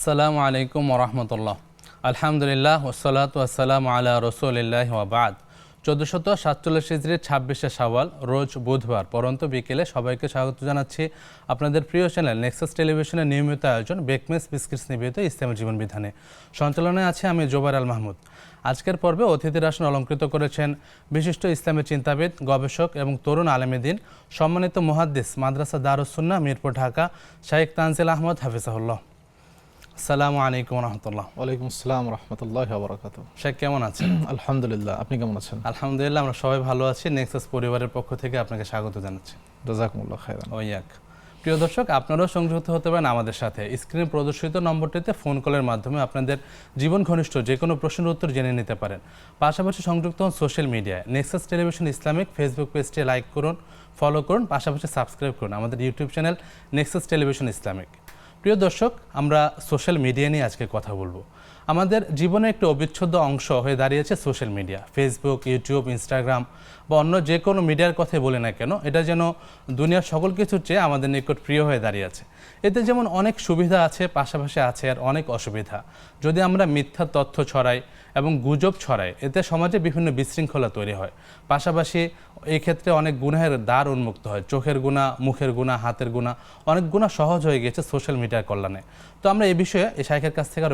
আসসালামু আলাইকুম ওরহমতুল্লাহ। আলহামদুলিল্লাহ ওসসালাতু ওয়াসসালামু আলা রাসূলিল্লাহি ওয়া বা'দ। 1447 হিজরির 26শে শাওয়াল রোজ বুধবার পরন্ত বিকেলে সবাইকে স্বাগত জানাচ্ছি আপনাদের প্রিয় চ্যানেল নেক্সাস টেলিভিশনের নিয়মিত আয়োজন বেকমেস বিস্কিটস নিবেদিত ইসলামী জীবন বিধানে। সঞ্চালনায় আছে আমি জোবাইর আল মাহমুদ। আজকের পর্বে অতিথির আসন অলঙ্কৃত করেছেন বিশিষ্ট ইসলামী চিন্তাবিদ, গবেষক এবং তরুণ আলেমে দ্বীন, সম্মানিত মুহাদ্দিস, মাদ্রাসা দারুস সুন্নাহ, মিরপুর, ঢাকা, শাইখ তানজিল আহমদ হাফিজাহুল্লাহ। আসসালামু আলাইকুম রহমতুল্লাহ। ওয়ালাইকুম আসসালাম রহমতুল্লাহি ওয়া বারাকাতুহু। শেখ কেমন আছেন? আলহামদুলিল্লাহ, আপনি কেমন আছেন? আলহামদুলিল্লাহ, আমরা সবাই ভালো আছি। নেক্সাস পরিবারের পক্ষ থেকে আপনাকে স্বাগত জানাচ্ছি। জাযাকুমুল্লাহ খাইরান। ওয়াইয়াক। প্রিয় দর্শক, আপনারাও সংযুক্ত হতে পারেন আমাদের সাথে। স্ক্রিনে প্রদর্শিত নম্বরটিতে ফোন কলের মাধ্যমে আপনাদের জীবন ঘনিষ্ঠ যে কোনো প্রশ্নের উত্তর জেনে নিতে পারেন। পাশাপাশি সংযুক্ত হন সোশ্যাল মিডিয়ায়। নেক্সাস টেলিভিশন ইসলামিক ফেসবুক পেজটি লাইক করুন, ফলো করুন, পাশাপাশি সাবস্ক্রাইব করুন আমাদের YouTube channel Nexus television Islamic. প্রিয় দর্শক, আমরা সোশ্যাল মিডিয়া নিয়ে আজকে কথা বলবো। আমাদের জীবনের একটি অবিচ্ছেদ্য অংশ হয়ে দাঁড়িয়েছে social media. Facebook, YouTube, Instagram বা অন্য যে কোনো মিডিয়ার কথাই বলে না কেন, এটা যেন দুনিয়ার সকল কিছুর চেয়ে আমাদের নিকট প্রিয় হয়ে দাঁড়িয়েছে। এতে যেমন অনেক সুবিধা আছে, পাশাপাশি আছে আর অনেক অসুবিধা। যদি আমরা মিথ্যা তথ্য ছড়াই এবং গুজব ছড়াই, এতে সমাজে বিভিন্ন বিশৃঙ্খলা তৈরি হয়। পাশাপাশি এই ক্ষেত্রে অনেক গুনাহের দ্বার উন্মুক্ত হয়। চোখের গুনাহ, মুখের গুনাহ, হাতের গুনাহ, অনেক গুনাহ সহজ হয়ে গেছে সোশ্যাল মিডিয়ার কল্যাণে। তো আমরা এই বিষয়ে এই শাইখের কাছ থেকে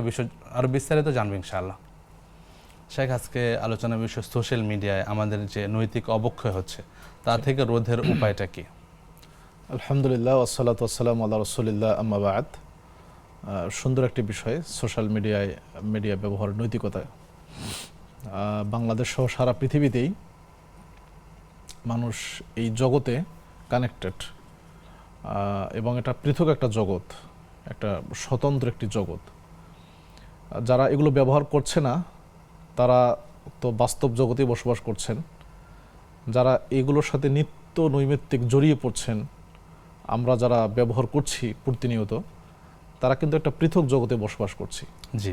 আরও বিস্তারিত জানবো ইনশাআল্লাহ। শাইখ, আজকে আলোচনার বিষয় সোশ্যাল মিডিয়ায় আমাদের যে নৈতিক অবক্ষয় হচ্ছে, তা থেকে রোধের উপায়টা কি? আলহামদুলিল্লাহ ওয়াসসালাতু ওয়াসসালামু আলা রাসূলিল্লাহ, আম্মা বা'দ। সুন্দর একটি বিষয় সোশ্যাল মিডিয়া ব্যবহার নৈতিকতা। বাংলাদেশ সহ সারা পৃথিবীতেই মানুষ এই জগতে কানেক্টেড, এবং এটা পৃথক একটা জগৎ, একটা স্বতন্ত্র একটি জগৎ। যারা এগুলো ব্যবহার করছে না তারা তো বাস্তব জগতেই বসবাস করছেন। যারা এগুলোর সাথে নিত্য নৈমিত্তিক জড়িয়ে পড়ছেন, আমরা যারা ব্যবহার করছি প্রতিনিয়ত, তারা কিন্তু একটা পৃথক জগতে বসবাস করছি। জি,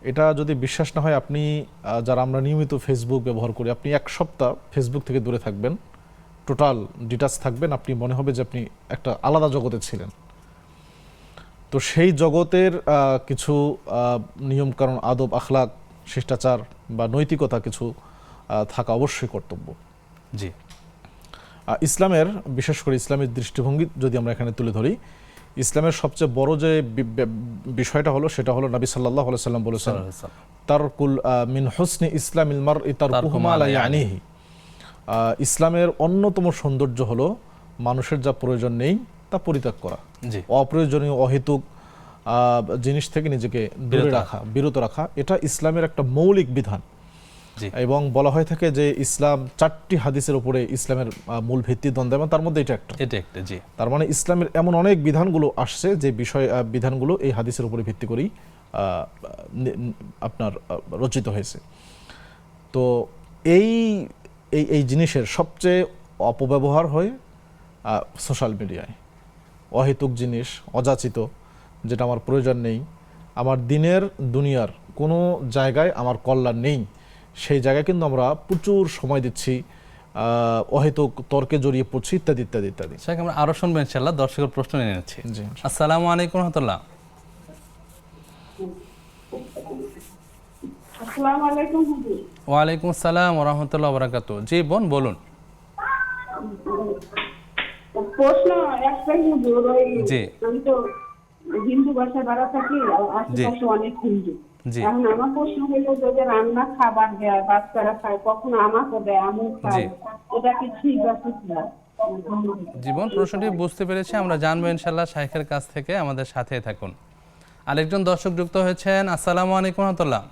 এটা যদি বিশ্বাস না হয়, আপনি যারা আমরা নিয়মিত ফেসবুক ব্যবহার করি, আপনি এক সপ্তাহ ফেসবুক থেকে দূরে থাকবেন, টোটাল ডিটাচ থাকবেন, আপনি মনে হবে যে আপনি একটা আলাদা জগতে ছিলেন। তো সেই জগতের কিছু নিয়মকানুন, আদব, আখলাক, শিষ্টাচার বা নৈতিকতা কিছু থাকা অবশ্যই কর্তব্য। জি, ইসলামের, বিশেষ করে ইসলামের দৃষ্টিভঙ্গি যদি আমরা এখানে তুলে ধরি, ইসলামের সবচেয়ে বড় যে বিষয়টা হলো সেটা হলো নবী সাল্লাল্লাহু আলাইহি সাল্লাম বলেছেন, তারকুল মিন হুসনি ইসলামিল মারই তারকুহু মা লা ইয়ানিহি। ইসলামের অন্যতম সৌন্দর্য হলো মানুষের যা প্রয়োজন নেই তা পরিত্যাগ করা, অপ্রয়োজনীয় অহেতুক জিনিস থেকে নিজেকে বিরত রাখা। এটা ইসলামের একটা মৌলিক বিধান। এবং বলা হয়ে থাকে যে ইসলাম 4টি হাদিসের উপরে ইসলামের মূল ভিত্তি দ্বন্দ্ব, এবং তার মধ্যে এটা একটা। জি। তার মানে ইসলামের এমন অনেক বিধানগুলো আসছে যে বিধানগুলো এই হাদিসের উপরে ভিত্তি করেই আপনার রচিত হয়েছে। তো এই জিনিসের সবচেয়ে অপব্যবহার হয় সোশ্যাল মিডিয়ায়। অহেতুক জিনিস, অযাচিত, যেটা আমার প্রয়োজন নেই, আমার দিনের দুনিয়ার কোনো জায়গায় আমার কল্যাণ নেই, সেই জায়গায় কিন্তু আমরা প্রচুর সময় দিচ্ছি, অহেতুক তর্কে জড়িয়ে পড়ছি, ইত্যাদি ইত্যাদি ইত্যাদি। শেখ, আমরা আরও শুনবো ইনশাআল্লাহ। দর্শকের প্রশ্ন নিয়ে নিচ্ছি। জি, আসসালামু আলাইকুম রহমতুল্লাহ। ওয়ালাইকুম আসসালাম ওরহমতুল্লাহ বারাকাতুহু। জি বোন, বলুন। প্রশ্ন একটাই হুজুর, জি, আমি তো হিন্দু ভাষায় বাড়া থাকি, আশেপাশে অনেক হিন্দু। এখন আমার প্রশ্ন হলো, যদি রান্না খাবার দেয়, বাচ্চারা খায়, কখনো আমাকে দেয়, আমি খাই, এটা কি ঠিক আছে? জীবন, প্রশ্নটি বুঝতে পেরেছি, আমরা জানবো ইনশাআল্লাহ শাইখের কাছ থেকে। আমাদের সাথে থাকুন। আরেকজন দর্শক যুক্ত হয়েছেন। আসসালামু আলাইকুম রহমতুল্লাহ।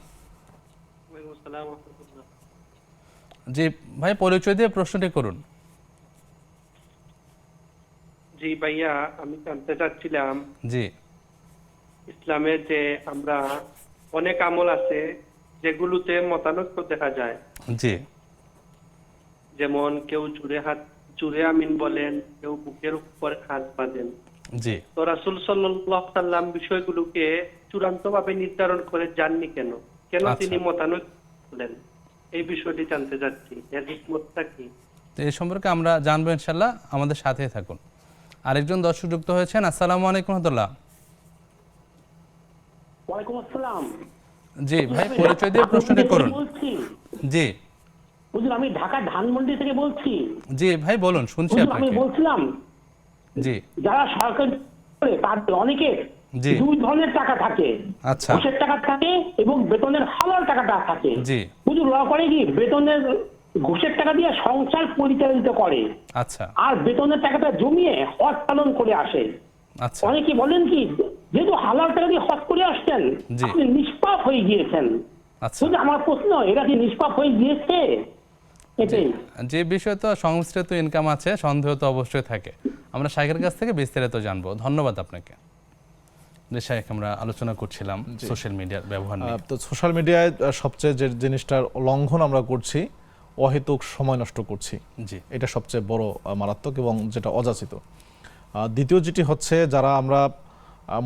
জি ভাই, পরিচয় দিয়ে প্রশ্নটি করুন। জি ভাইয়া, আমি জানতে চাচ্ছিলাম, জি, ইসলামের যে আমরা অনেক আমল আছে যেগুলোতে মতানৈক্য দেখা যায়। জি, যেমন কেউ জুড়ে আমিন বলেন, কেউ বুকের উপর হাত বাঁধেন। জি, তো রাসূল সাল্লাল্লাহু আলাইহি সাল্লাম বিষয়গুলোকে চূড়ান্ত ভাবে নির্ধারণ করে যাননি কেন? তিনি মতানৈক্য বলেন? এই বিষয়টি জানতে চাচ্ছি, এর হিকমতটা কি? এই সম্পর্কে আমরা জানবো ইনশাআল্লাহ। আমাদের সাথে থাকুন। আরেকজন দর্শক যুক্ত হয়েছেন। আসসালামু আলাইকুম রহমতুল্লাহ। ওয়ালাইকুম আসসালাম। জি ভাই, পরিচয় দিয়ে প্রশ্নটা করুন। বলছি জি হুজুর, আমি ঢাকা ধানমন্ডি থেকে বলছি। জি ভাই বলুন, শুনছি হুজুর, আমি আপনাকে। বলছিলাম জি যারা সরকারি করে তাদের অনেকে জি। দুই ধরনের টাকা থাকে, আচ্ছা। ঘুষের টাকা থাকে এবং বেতনের হালাল টাকাটা থাকে। জি। হুজুর, ওরা করে কি বেতনের ঘুষের টাকা দিয়ে সংসার পরিচালিত করে, আচ্ছা আর বেতনের টাকাটা জমিয়ে হজ পালন করে আসে। আচ্ছা অনেকে বলেন কি, যেহেতু হালাল টাকা দিয়ে হজ করে আসছেন, জি। আপনি নিষ্পাপ হয়ে গিয়েছেন। আচ্ছা। শুধু আমার প্রশ্ন, এরা কি নিষ্পাপ হয়ে গিয়েছে? এটাই। যে বিষয়ে তো সংমিশ্রিত ইনকাম আছে, সন্দেহ তো অবশ্যই থাকে। আমরা শাইখের কাছ থেকে বিস্তারিত জানবো। ধন্যবাদ আপনাকে। যে শাইখ, আমরা আলোচনা করছিলাম সোশ্যাল মিডিয়ার ব্যবহার নিয়ে। তো সোশ্যাল মিডিয়ায় সবচেয়ে যে জিনিসটার লঙ্ঘন আমরা করছি, অহেতুক সময় নষ্ট করছি, জি এটা সবচেয়ে বড় মারাত্মক এবং যেটা অযাচিত। দ্বিতীয় যেটি হচ্ছে, যারা আমরা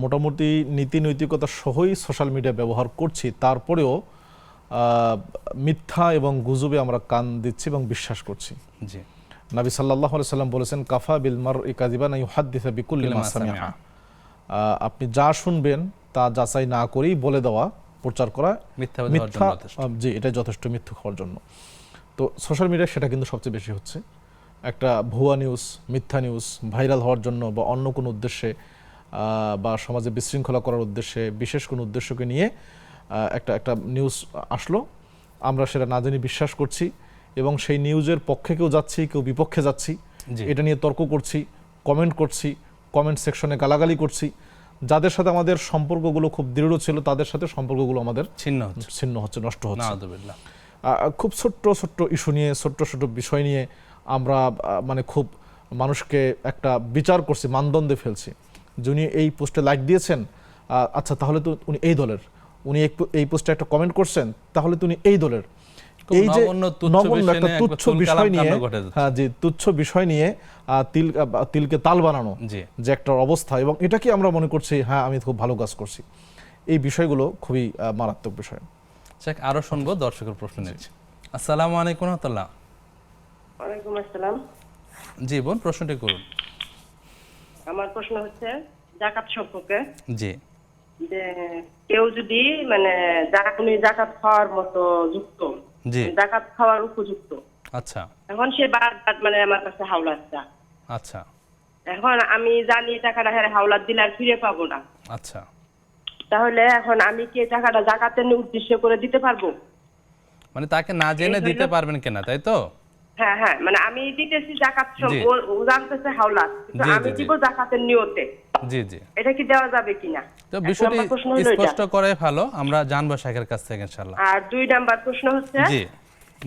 মোটামুটি নীতি নৈতিকতা সহই সোশ্যাল মিডিয়া ব্যবহার করছি, তারপরেও মিথ্যা এবং গুজবে আমরা কান দিচ্ছি এবং বিশ্বাস করছি। জি। নবী সাল্লাল্লাহু আলাইহি সাল্লাম বলেছেন, কাফা বিল মারই কাযিবান ইউহাদ্দিসু বিকুল্লি মা সামিআ। আপনি যা শুনবেন তা যাচাই না করেই বলে দেওয়া, প্রচার করা মিথ্যা, জি, এটা যথেষ্ট মিথ্যুক হওয়ার জন্য। তো সোশ্যাল মিডিয়ায় সেটা কিন্তু সবচেয়ে বেশি হচ্ছে। একটা ভুয়া নিউজ, মিথ্যা নিউজ ভাইরাল হওয়ার জন্য বা অন্য কোনো উদ্দেশ্যে বা সমাজে বিশৃঙ্খলা করার উদ্দেশ্যে, বিশেষ কোনো উদ্দেশ্যকে নিয়ে একটা নিউজ আসলো, আমরা সেটা না জানি বিশ্বাস করছি এবং সেই নিউজের পক্ষে কেউ যাচ্ছি, কেউ বিপক্ষে যাচ্ছি, এটা নিয়ে তর্ক করছি, কমেন্ট করছি, কমেন্ট সেকশনে গালাগালি করছি। যাদের সাথে আমাদের সম্পর্কগুলো খুব দৃঢ় ছিল, তাদের সাথে সম্পর্কগুলো আমাদের ছিন্ন হচ্ছে, নষ্ট হচ্ছে। খুব ছোট্ট ছোট্ট ইস্যু নিয়ে, ছোট্ট ছোট্ট বিষয় নিয়ে আমরা মানে খুব মানুষকে একটা বিচার করছি, মানদণ্ডে ফেলছি। যিনি এই পোস্টে লাইক দিয়েছেন, আচ্ছা তাহলে তো উনি এই দলের, উনি এই পোস্টে একটা কমেন্ট করছেন, তাহলে তো উনি এই দলের। এই যে নগণ্য একটা তুচ্ছ বিষয় নিয়ে, হ্যাঁ জি, তুচ্ছ বিষয় নিয়ে তিলকে তাল বানানো যে একটা অবস্থা, এবং এটাকে আমরা মনে করছি হ্যাঁ আমি খুব ভালো কাজ করছি। এই বিষয়গুলো খুবই মারাত্মক বিষয়। আরো শুনবো, দর্শকের প্রশ্ন নিচ্ছি। আসসালামু আলাইকুম ওয়া রাহমাতুল্লাহ। ওয়ালাইকুম আসসালাম। জি বোন, প্রশ্নটি করুন। আমার প্রশ্ন হচ্ছে যাকাত সম্পর্কে। জি। যে কেউ যদি মানে যাকাত খাওয়ার মতো যুক্ত, যাকাত খাওয়ার উপযুক্ত, আচ্ছা, এখন সে বারবার মানে আমার কাছে হাওলাত চায়। আচ্ছা। এখন আমি জানি টাকাটা হাওলাত দিলে আর ফিরে পাবো না। আচ্ছা। তাহলে এখন আমি কি টাকাটা যাকাতের উদ্দেশ্য করে দিতে পারবো? মানে তাকে না জেনে দিতে পারবেন কিনা, তাই তো? হ্যাঁ হ্যাঁ, মানে আমি দিতেছি যাকাত, ও জানতেছে হাওলাত, কিন্তু আমি দিব যাকাতের নিয়তে। জি জি। এটা কি দেওয়া যাবে কিনা? তো বিষয়টি স্পষ্ট করে ভালো, আমরা জানবো শাইখের কাছ থেকে ইনশাআল্লাহ। আর 2 নাম্বার প্রশ্ন হচ্ছে, জি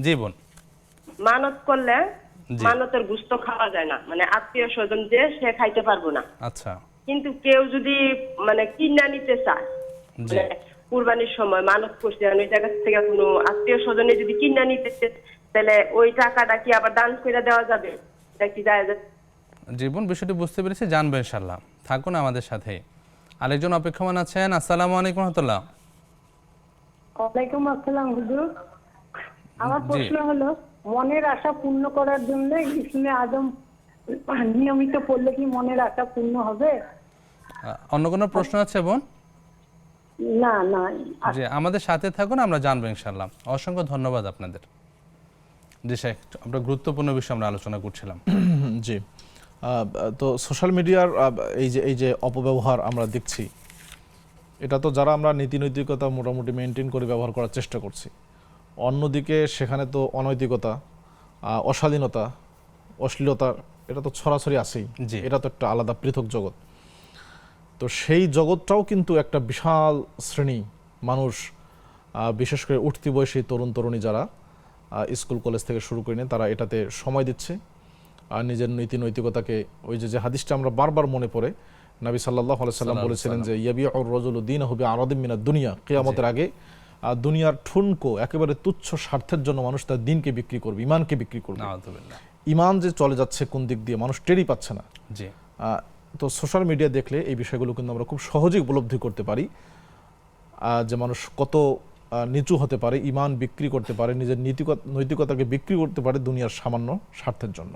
জি বোন, মানত করলে মানতের গোশত খাওয়া যায় না, মানে আত্মীয় স্বজন যে সে খাইতে পারবো না। আচ্ছা। কিন্তু কেউ যদি মানে কিনা নিতে চায়, কুরবানির সময় মানত করছে, ওই জায়গা থেকে কোনো আত্মীয় স্বজনে যদি কিনা নিতে চায়, তাহলে ওই টাকাটা কি আবার দান করে দেওয়া যাবে? এটা কি জায়েজ? জি বোন, বিষয়টি বুঝতে পেরেছি, জানবো ইনশাআল্লাহ। থাকুন আমাদের সাথে। আরেকজন অপেক্ষমান আছেন। আসসালামু আলাইকুম ওয়া রাহমাতুল্লাহ। ওয়ালাইকুম আসসালাম হুজুর। আমার প্রশ্ন হলো, মনের আশা পূর্ণ করার জন্য ইসলামে আদম নিয়মিত পড়লে কি মনের আশা পূর্ণ হবে? অন্য কোনো প্রশ্ন আছে বোন? না না। জি, আমাদের সাথে থাকুন, আমরা জানবো ইনশাআল্লাহ। অসংখ্য ধন্যবাদ আপনাদের। জি শাইখ, আমরা গুরুত্বপূর্ণ বিষয় আমরা আলোচনা করছিলাম। জি। তো সোশ্যাল মিডিয়ার এই যে অপব্যবহার আমরা দেখছি, এটা তো যারা আমরা নীতি নৈতিকতা মোটামুটি মেনটেন করে ব্যবহার করার চেষ্টা করছি, অন্যদিকে সেখানে তো অনৈতিকতা, অশালীনতা, অশ্লীলতা, এটা তো ছড়াছড়ি আছেই। এটা তো একটা আলাদা পৃথক জগৎ। তো সেই জগৎটাও কিন্তু একটা বিশাল শ্রেণী মানুষ, বিশেষ করে উঠতি বয়সী তরুণ তরুণী যারা স্কুল কলেজ থেকে শুরু করে নিয়ে, তারা এটাতে সময় দিচ্ছে আর নিজের নীতি নৈতিকতাকে, ওই যে হাদিসটা আমরা বারবার মনে পড়ে, নবী সাল্লাল্লাহু আলাইহি সাল্লাম বলেছিলেন যে ইয়াবিউর রাজুলু দীনাহু বিআরাদিম মিনাদ দুনিয়া, কিয়ামতের আগে দুনিয়ার ঠুনকো একেবারে তুচ্ছ স্বার্থের জন্য মানুষ তার দিনকে বিক্রি করবে, ইমানকে বিক্রি করবে। ইমান যে চলে যাচ্ছে কোন দিক দিয়ে মানুষ টেরই পাচ্ছে না। তো সোশ্যাল মিডিয়া দেখলে এই বিষয়গুলো কিন্তু আমরা খুব সহজেই উপলব্ধি করতে পারি যে মানুষ কত নিচু হতে পারে, ইমান বিক্রি করতে পারে, নিজের নৈতিকতাকে বিক্রি করতে পারে দুনিয়ার সামান্য স্বার্থের জন্য।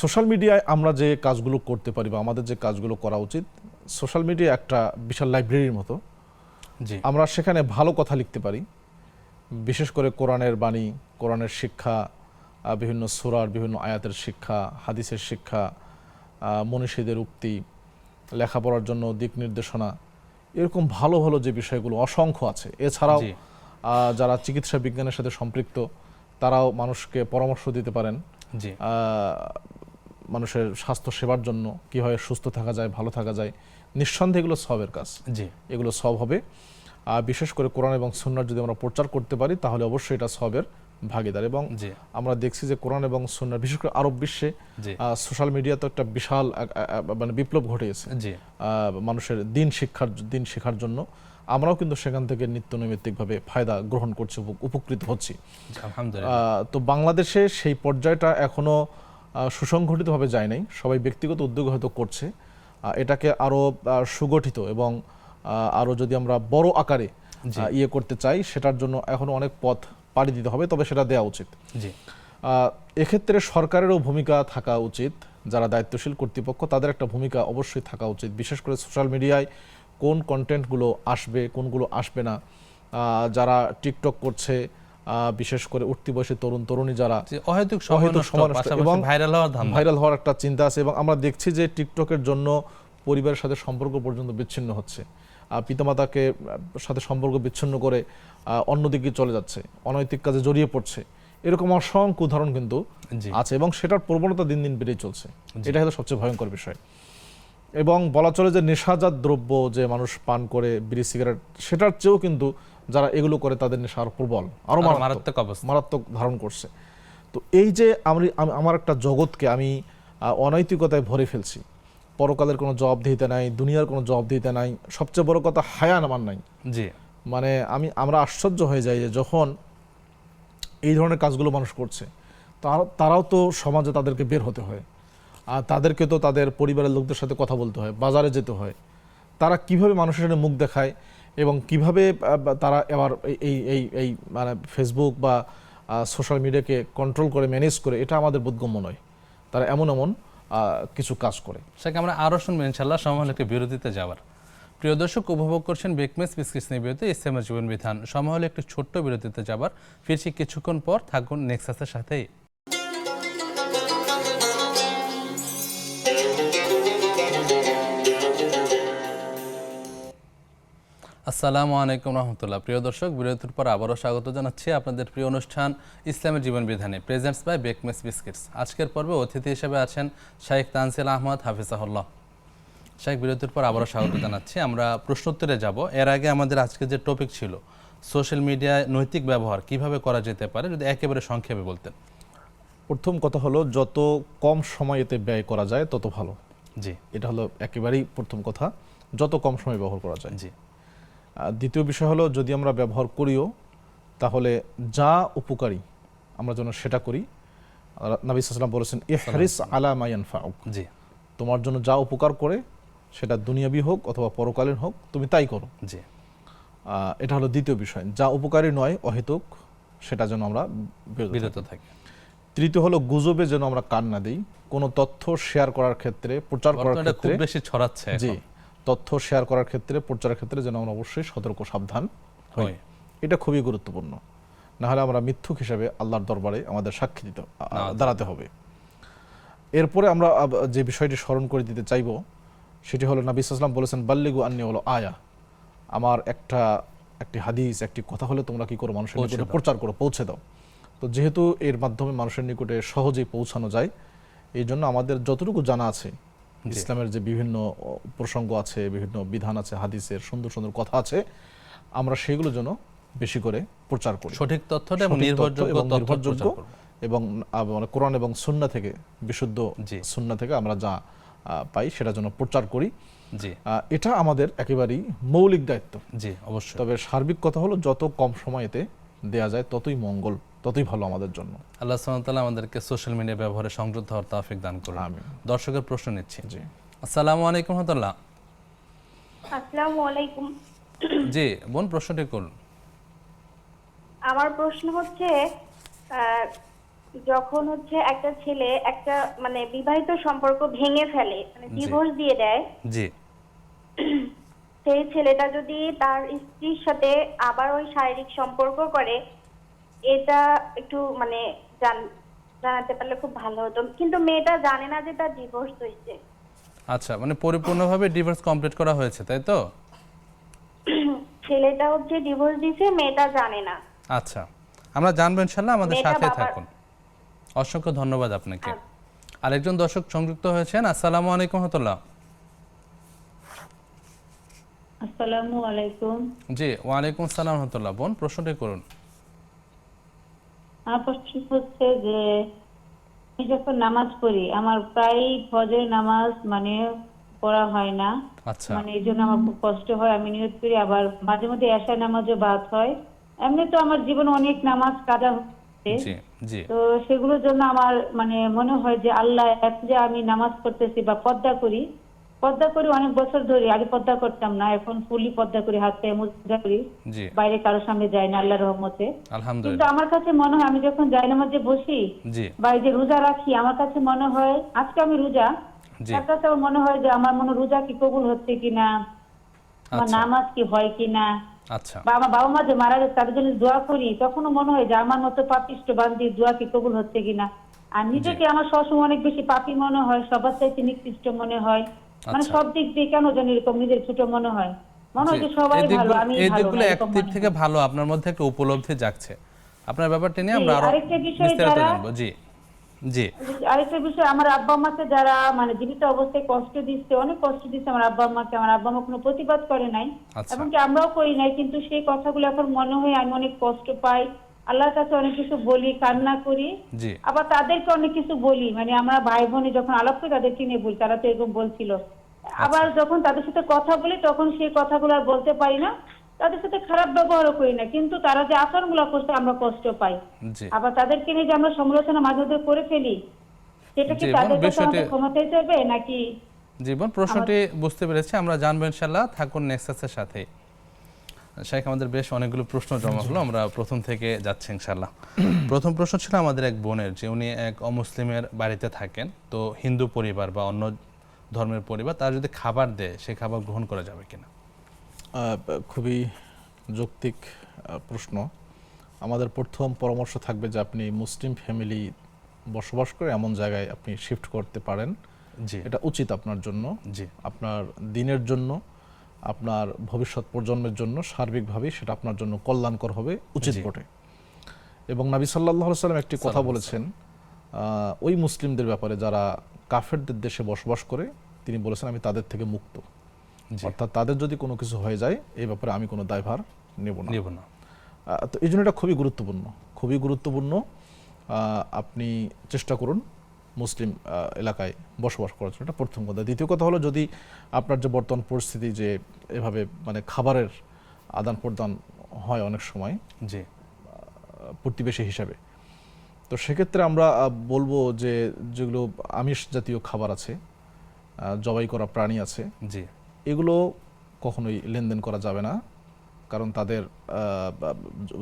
সোশ্যাল মিডিয়ায় আমরা যে কাজগুলো করতে পারি বা আমাদের যে কাজগুলো করা উচিত, সোশ্যাল মিডিয়া একটা বিশাল লাইব্রেরির মতো। জি আমরা সেখানে ভালো কথা লিখতে পারি, বিশেষ করে কোরআনের বাণী, কোরআনের শিক্ষা, বিভিন্ন সূরার বিভিন্ন আয়াতের শিক্ষা, হাদিসের শিক্ষা, মনীষীদের উক্তি, লেখাপড়ার জন্য দিক নির্দেশনা, এরকম ভালো ভালো যে বিষয়গুলো অসংখ্য আছে। এছাড়াও জি যারা চিকিৎসা বিজ্ঞানের সাথে সম্পৃক্ত তারাও মানুষকে পরামর্শ দিতে পারেন জি মানুষের স্বাস্থ্য সেবার জন্য কীভাবে সুস্থ থাকা যায়, ভালো থাকা যায়। নিঃসন্দেহে এগুলো সবের কাজ, জি এগুলো সব হবে। বিশেষ করে কোরআন এবং সুন্নাহ যদি আমরা প্রচার করতে পারি তাহলে অবশ্যই এটা সবের ভাগিদার। এবং জি আমরা দেখছি যে কোরআন এবং সুন্নাহ বিশেষ করে আরব বিশ্বে জি সোশ্যাল মিডিয়া তো একটা বিশাল মানে বিপ্লব ঘটিয়েছে জি মানুষের দিন শেখার জন্য। আমরাও কিন্তু সেখান থেকে নিত্য নৈমিত্তিকভাবে ফায়দা গ্রহণ করছি, উপকৃত হচ্ছি। আলহামদুলিল্লাহ। তো বাংলাদেশে সেই পর্যায়টা এখনো সুসংগঠিতভাবে যায় নাই, সবাই ব্যক্তিগত উদ্যোগে হয়তো করছে। এটাকে আরো সুগঠিত এবং আরো যদি আমরা বড় আকারে ইয়ে করতে চাই সেটার জন্য এখনো অনেক পথ পাড়ি দিতে হবে, তবে সেটা দেওয়া উচিত। জি এক্ষেত্রে সরকারেরও ভূমিকা থাকা উচিত, যারা দায়িত্বশীল কর্তৃপক্ষ তাদের একটা ভূমিকা অবশ্যই থাকা উচিত। বিশেষ করে সোশ্যাল মিডিয়ায় কোন কন্টেন্টগুলো আসবে, কোনগুলো আসবে না। যারা টিকটক করছে, বিশেষ করে উঠতি বয়সী তরুণ তরুণী যারা অহেতুক এবং ভাইরাল হওয়ার একটা চিন্তা আছে। এবং আমরা দেখছি যে টিকটকের জন্য পরিবারের সাথে সম্পর্ক পর্যন্ত বিচ্ছিন্ন হচ্ছে, পিতামাতাকে সাথে সম্পর্ক বিচ্ছিন্ন করে অন্যদিকে চলে যাচ্ছে, অনৈতিক কাজে জড়িয়ে পড়ছে। এরকম অসংখ্য উদাহরণ কিন্তু আছে এবং সেটার প্রবণতা দিন দিন বেড়েই চলছে। এটা হলো সবচেয়ে ভয়ঙ্কর বিষয়। এবং বলা চলে যে নেশাজাত দ্রব্য যে মানুষ পান করে, বিড়ি সিগারেট, সেটার চেয়েও কিন্তু যারা এগুলো করে তাদের নেশা আরো প্রবল, আরো মারাত্মক ধারণ করছে। তো এই যে আমার একটা জগৎকে আমি অনৈতিকতায় ভরে ফেলছি, পরকালের কোনো জবাবদিহিতা নাই, দুনিয়ার কোনো জবাবদিহিতা নাই, সবচেয়ে বড় কথা হায়া আমার নাই। জি মানে আমরা আশ্চর্য হয়ে যাই যে যখন এই ধরনের কাজগুলো মানুষ করছে, তারাও তো সমাজে তাদেরকে বের হতে হয়, আর তাদেরকে তো তাদের পরিবারের লোকদের সাথে কথা বলতে হয়, বাজারে যেতে হয়। তারা কিভাবে মানুষের সাথে মুখ দেখায় এবং কিভাবে তারা এবার এই মানে ফেসবুক বা সোশ্যাল মিডিয়াকে কন্ট্রোল করে, ম্যানেজ করে, এটা আমাদের বোধগম্য নয়। তারা এমন কিছু কাজ করে। সেটা আমরা আরও শুনবো ইনশাল্লাহ, সময় হলে একটি বিরতিতে যাওয়ার। প্রিয় দর্শক, উপভোগ করছেন বেকমেস বিস্কিটস নিয়ে বিরতি, ইসলামের জীবন বিধান। সময় হলে একটি ছোট্ট বিরতিতে যাবার, ফিরছি কিছুক্ষণ পর। থাকুন নেক্সাসের সাথেই। আসসালামু আলাইকুম রহমতুল্লাহ। প্রিয় দর্শক, বিরতির পর আবারও স্বাগত জানাচ্ছি আপনাদের প্রিয় অনুষ্ঠান ইসলামের জীবন বিধানে, প্রেজেন্টস বাই বেকমেস বিস্কিটস। আজকের পর্বে অতিথি হিসেবে আছেন শাইখ তানজিল আহমদ হাফিজাহুল্লাহ। শাইখ, বিরতির পর আবারও স্বাগত জানাচ্ছি। আমরা প্রশ্নোত্তরে যাব। এর আগে আমাদের আজকে যে টপিক ছিল সোশ্যাল মিডিয়ায় নৈতিক ব্যবহার কিভাবে করা যেতে পারে, যদি একেবারে সংক্ষেপে বলতেন। প্রথম কথা হলো যত কম সময় এতে ব্যয় করা যায় তত ভালো। জি, এটা হলো একেবারেই প্রথম কথা, যত কম সময় ব্যবহার করা যায়। জি। দ্বিতীয় বিষয় হলো যদি আমরা ব্যবহার করিও তাহলে যা উপকারী আমরা যেন সেটা করি। নবী সাল্লাল্লাহু আলাইহি ওয়াসাল্লাম বলেছেন ইহরিস আলা মা ইয়ানফাউক, জি, তোমার জন্য যা উপকার করে সেটা দুনিয়াবি হোক অথবা পরকালীন হোক তুমি তাই করো। জি, এটা হলো দ্বিতীয় বিষয়। যা উপকারী নয়, অহেতুক, সেটা যেন আমরা বিরত থাকি। তৃতীয় হলো গুজবে যেন আমরা কান না দিই। কোনো তথ্য শেয়ার করার ক্ষেত্রে, প্রচার করার ক্ষেত্রে, খুব বেশি ছড়াচ্ছে। জি, তথ্য শেয়ার করার ক্ষেত্রে, প্রচারের ক্ষেত্রে যেন আমরা অবশ্যই সতর্ক সাবধান হই। এটা খুবই গুরুত্বপূর্ণ, না হলে আমরা মিথ্যুক হিসেবে আল্লাহর দরবারে আমাদের সাক্ষী দাঁড়াতে হবে। এরপরে আমরা যে বিষয়টি স্মরণ করে দিতে চাইব সেটি হলো নবী সাল্লাল্লাহু আলাইহি ওয়াসাল্লাম বলেছেন বাল্লিগু আন্নী হলো আয়া, আমার একটি হাদিস, একটি কথা হলে তোমরা কি করো, মানুষের নিকটে প্রচার করো, পৌঁছে দাও। তো যেহেতু এর মাধ্যমে মানুষের নিকটে সহজেই পৌঁছানো যায়, এই জন্য আমাদের যতটুকু জানা আছে, ইসলামের যে বিভিন্ন প্রসঙ্গ আছে, বিভিন্ন বিধান আছে, হাদিসের সুন্দর সুন্দর কথা আছে, আমরা সেগুলো যেন বেশি করে প্রচার করি। সঠিক তথ্যটা এবং নির্ভরযোগ্য এবং কোরআন এবং সুন্নাহ থেকে, বিশুদ্ধ সুন্নাহ থেকে আমরা যা পাই সেটা যেন প্রচার করি। জি, এটা আমাদের একেবারেই মৌলিক দায়িত্ব। জি, অবশ্যই। তবে সার্বিক কথা হলো যত কম সময়তে দেয়া যায় ততই মঙ্গল, ততই ভালো আমাদের জন্য। আল্লাহ সুবহানাহু ওয়া তাআলা আমাদেরকে সোশ্যাল মিডিয়া ব্যবহারে সংযত হওয়ার তৌফিক দান করুন। আমিন। দর্শকের প্রশ্ন নিচ্ছি। জি, আসসালামু আলাইকুম রাহমাতুল্লাহ। আসসালামু আলাইকুম। জি বোন, প্রশ্নটি করুন। আমার প্রশ্ন হচ্ছে যখন একটা ছেলে একটা মানে বিবাহিত সম্পর্ক ভেঙে ফেলে, মানে ডিভোর্স দিয়ে দেয়, জি, সেই ছেলেটা যদি তার স্ত্রীর সাথে আবার ওই শারীরিক সম্পর্ক করে, এটা একটু মানে জানাতে পারলে খুব ভালো হতো। কিন্তু মেয়েটা জানে না যে তার ডিভোর্স হয়েছে। আচ্ছা, মানে পরিপূর্ণভাবে ডিভোর্স কমপ্লিট করা হয়েছে, তাই তো? ছেলেটা হচ্ছে ডিভোর্স দিয়েছে, মেয়েটা জানে না। আচ্ছা, আমরা জানবো ইনশাআল্লাহ, আমাদের মেয়েটা সাথে বাবার- থাকুন। অসংখ্য ধন্যবাদ আপনাকে। আরেকজন দর্শক সংযুক্ত হয়েছেন। আসসালামু আলাইকুম রহমতুল্লাহ। আসসালামু আলাইকুম। জি, ওয়ালাইকুম আসসালাম রহমতুল্লাহ। বোন, প্রশ্নটি করুন। আমার প্রশ্ন হচ্ছে যে আমি যখন নামাজ পড়ি, আমার প্রায় ফজরের নামাজ মানে পড়া হয় না। আচ্ছা, মানে এই জন্য আমার খুব কষ্ট হয়। আমি নিয়ত করি, আবার মাঝে মধ্যে এশার নামাজও বাদ হয়। এমনি তো আমার জীবনে অনেক নামাজ কাজা হচ্ছে, জি জি তো সেগুলোর জন্য আমার মানে মনে হয় যে আল্লাহ, এক যে আমি নামাজ পড়তেছি বা পর্দা করি অনেক বছর ধরে। আগে পর্দা করতাম না, এখন ফুলি পর্দা করি, হাতে মুজা করি, জি, বাইরে কারোর সামনে যাই না আল্লাহর রহমতে। কিন্তু আলহামদুলিল্লাহ। আমার কাছে মনে হয় আমি যখন জায়নামাজে বসি জি বা এই যে রোজা রাখি, আমার কাছে মনে হয় আজকে আমি রোজা, জি, তার কাছে আমার মনে হয় যে আমার মনে রোজা কি কবুল হচ্ছে কিনা, আমার আচ্ছা নামাজ কি হয় কিনা, আচ্ছা, বা আমার বাবা মা যে মারা গেছে তাদের জন্য দোয়া করি, তখনও মনে হয় যে আমার মতো পাপিষ্ট বান্দি দোয়া কি কবুল হচ্ছে কিনা। আর নিজেকে আমার সবসময় অনেক বেশি পাপী মনে হয়, সবার চাইতে নিকৃষ্ট মনে হয়। মানে আচ্ছা। সব দিক দিয়ে কেন জানি এরকম নিজের ছোট মনে হয়, মনে হয় জি, যে সবাই এই ভালো, দিকগুলো আমি এই ভালো দিকগুলো না, এক এরকম দিক মনে থেকে হয়। ভালো আপনার মধ্যে একটা উপলব্ধি জাগছে। আপনার ব্যাপারটা নিয়ে জি, আমরা আরো আরেকটা বিষয় বিস্তারিত যারা- জানবো। জি জি, আরেকটা বিষয়, আমার আব্বা আম্মাকে যারা মানে জীবিত অবস্থায় কষ্ট দিচ্ছে, অনেক কষ্ট দিচ্ছে আমার আব্বা আম্মাকে, আমার আব্বা আম্মা কোনো প্রতিবাদ করে নাই, আচ্ছা। এবং কি আমরাও করি নাই, কিন্তু সেই কথাগুলো এখন মনে হয় আমি অনেক কষ্ট পাই, আল্লাহর কাছে অনেক কিছু বলি, কান্না করি, জি আবার তাদেরকে অনেক কিছু বলি। মানে আমরা ভাই বোনে যখন আলাপ করি তাদেরকে নিয়ে বলি, তারা তো এরকম বলছিল। আবার যখন তাদের সাথে কথা বলি তখন সেই কথাগুলো আর বলতে পারি না, তাদের সাথে খারাপ ব্যবহারও করি না, কিন্তু তারা যে আচরণগুলো করছে আমরা কষ্ট পাই। জি আবার তাদেরকে নিয়ে যে আমরা সমালোচনা মাঝে মধ্যে করে ফেলি, সেটা কি জি, তাদের বোন, কাছে বিষয়টি- আমাদের ক্ষমা চাইতে হবে নাকি? জীবন প্রশ্নটি বুঝতে পেরেছি, আমরা জানবো ইনশাআল্লাহ। থাকুন নেক্সাসের সাথে। শেখ, আমাদের বেশ অনেকগুলো প্রশ্ন জমা হলো, আমরা প্রথম থেকে যাচ্ছি ইনশাআল্লাহ। প্রথম প্রশ্ন ছিল আমাদের এক বোনের, যে উনি এক অমুসলিমের বাড়িতে থাকেন, তো হিন্দু পরিবার বা অন্য ধর্মের পরিবার, তারা যদি খাবার দেয় সেই খাবার গ্রহণ করা যাবে কিনা? খুবই যৌক্তিক প্রশ্ন। আমাদের প্রথম পরামর্শ থাকবে যে আপনি মুসলিম ফ্যামিলি বসবাস করে এমন জায়গায় আপনি শিফট করতে পারেন, জি এটা উচিত আপনার জন্য, জি আপনার দিনের জন্য, আপনার ভবিষ্যৎ প্রজন্মের জন্য, সার্বিকভাবেই সেটা আপনার জন্য কল্যাণকর হবে, উচিত জি। বটে। এবং নবী সাল্লাল্লাহু আলাইহি ওয়াসাল্লাম একটি কথা সাল্লাল্লাহু বলেছেন ওই মুসলিমদের ব্যাপারে যারা কাফেরদের দেশে বসবাস করে, তিনি বলেছেন আমি তাদের থেকে মুক্ত, জি, অর্থাৎ তাদের যদি কোনো কিছু হয়ে যায় এই ব্যাপারে আমি কোনো দায়ভার নেব না। নিব না। তো এই জন্য এটা খুবই গুরুত্বপূর্ণ, খুবই গুরুত্বপূর্ণ। আপনি চেষ্টা করুন মুসলিম এলাকায় বসবাস করার জন্য, এটা প্রথম কথা। দ্বিতীয় কথা হলো, যদি আপনার যে বর্তমান পরিস্থিতি যে এভাবে মানে খাবারের আদান প্রদান হয় অনেক সময় জি প্রতিবেশী হিসাবে, তো সেক্ষেত্রে আমরা বলবো যে যেগুলো আমিষ জাতীয় খাবার আছে, জবাই করা প্রাণী আছে, জি এগুলো কখনোই লেনদেন করা যাবে না, কারণ তাদের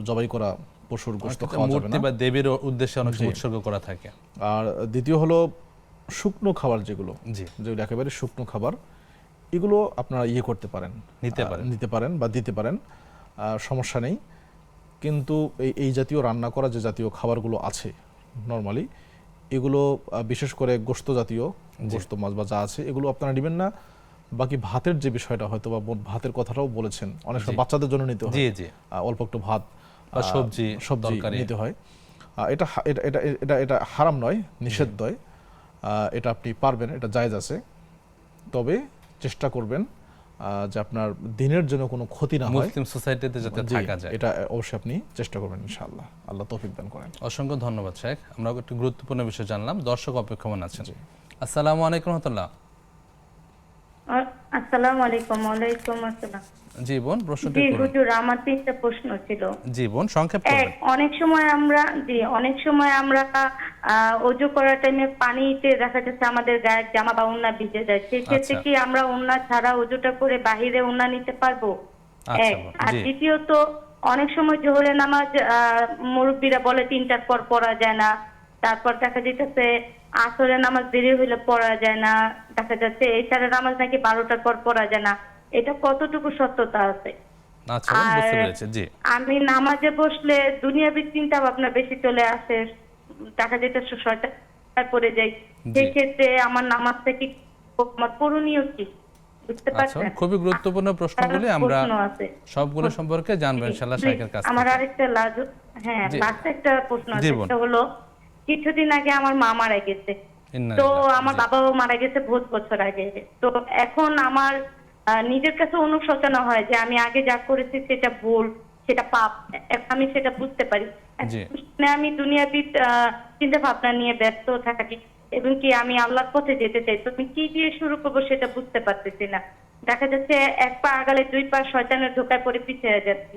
জবাই করা পশুর গোশত খাওয়া যাবে মূর্তি না। বা দেবীর উদ্দেশ্যে অনেক সময় জি। উৎসর্গ করা থাকে। আর দ্বিতীয় হলো শুকনো খাবার, যেগুলো জি যেগুলো একেবারে শুকনো খাবার, এগুলো আপনারা করতে পারেন, নিতে পারেন বা দিতে পারেন, সমস্যা নেই। কিন্তু এই জাতীয় রান্না করা যে জাতীয় খাবারগুলো আছে নরমালি, এগুলো বিশেষ করে গোশত জাতীয়, গোশত মাছ বা যা আছে, এগুলো আপনারা নেবেন না। বাকি ভাতের যে বিষয়টা, হয়তো বা ভাতের কথাটাও বলেছেন, অনেক সময় জি। বাচ্চাদের জন্য নিতে হয়, জি জি, অল্প একটু ভাত বা সবজি তরকারি নিতে হয়। এটা এটা এটা এটা এটা হারাম নয়, নিষেধ নয়, এটা আপনি পারবেন, এটা জায়েজ আছে। তবে চেষ্টা করবেন যে আপনার দিনের জন্য কোনো ক্ষতি না হয়, মুসলিম সোসাইটিতে যাতে জি, থাকা যায়। এটা অবশ্যই আপনি চেষ্টা করবেন ইনশাআল্লাহ। আল্লাহ তৌফিক দান করেন। অসংখ্য ধন্যবাদ শেখ, আমরা একটু গুরুত্বপূর্ণ বিষয় জানলাম। দর্শক অপেক্ষমান আছেন। আসসালামু আলাইকুম রহমতুল্লাহ। আসসালামু আলাইকুম। ওয়ালাইকুম আসসালাম। জি বোন, প্রশ্নটি জি করুন। হুজুর, আমার তিনটা প্রশ্ন ছিল। জি বোন, সংক্ষেপ করবেন। অনেক সময় আমরা ওযু করার টাইমে পানিতে দেখা যাচ্ছে আমাদের গায়ের জামা বা ওড়না ভিজে যায়, সেক্ষেত্রে আচ্ছা। কি আমরা ওড়না ছাড়া ওযুটা করে বাহিরে ওড়না নিতে পারবো? আচ্ছা এক। বোন, আর জি দ্বিতীয়ত, অনেক সময় জোহরের নামাজ মুরব্বীরা বলে 3টার পর পড়া যায় না, তারপর দেখা যাচ্ছে আসরের নামাজ দেরি হইলে পড়া যায় না, দেখা যাচ্ছে এশারের নামাজ নাকি 12টার পর পড়া যায় না। এটা কতটুকু সত্যতা আছে। আচ্ছা বোন, বুঝতে পেরেছি। জি আমি নামাজে বসলে দুনিয়াবি চিন্তা ভাবনা বেশি চলে আসে, টাকা যেটা শয়তান পড়ে যাই, সেই ক্ষেত্রে আমার নামাজ থেকে আমার করণীয় কি বুঝতে আচ্ছা, পারছেন? খুবই গুরুত্বপূর্ণ প্রশ্নগুলি আমরা প্রশ্ন আছে। সবগুলো সম্পর্কে জানবো ইনশাআল্লাহ শাইখের কাছ আমার থেকে। আরেকটা জি। লাস্ট একটা প্রশ্ন জি আছে, বোন। সেটা হলো কিছুদিন আগে আমার মা মারা গেছে। ইন্না তো লিল্লাহ। আমার জি। বাবাও মারা গেছে বহুত বছর আগে। তো এখন আমার নিজের কাছে অনুশোচনা হয় যে আমি আগে যা করেছি সেটা ভুল, সেটা পাপ। এখন আমি সেটা বুঝতে পারি। জি। এখন আমি দুনিয়াবি চিন্তা ভাবনা নিয়ে ব্যস্ত থাকি এবং কি আমি আল্লাহর পথে যেতে চাই, তো আমি কি দিয়ে শুরু করবো সেটা বুঝতে পারতেছি না। দেখা যাচ্ছে এক পা আগালে দুই পা শয়তানের ধোকায় পড়ে পিছিয়ে যাচ্ছি।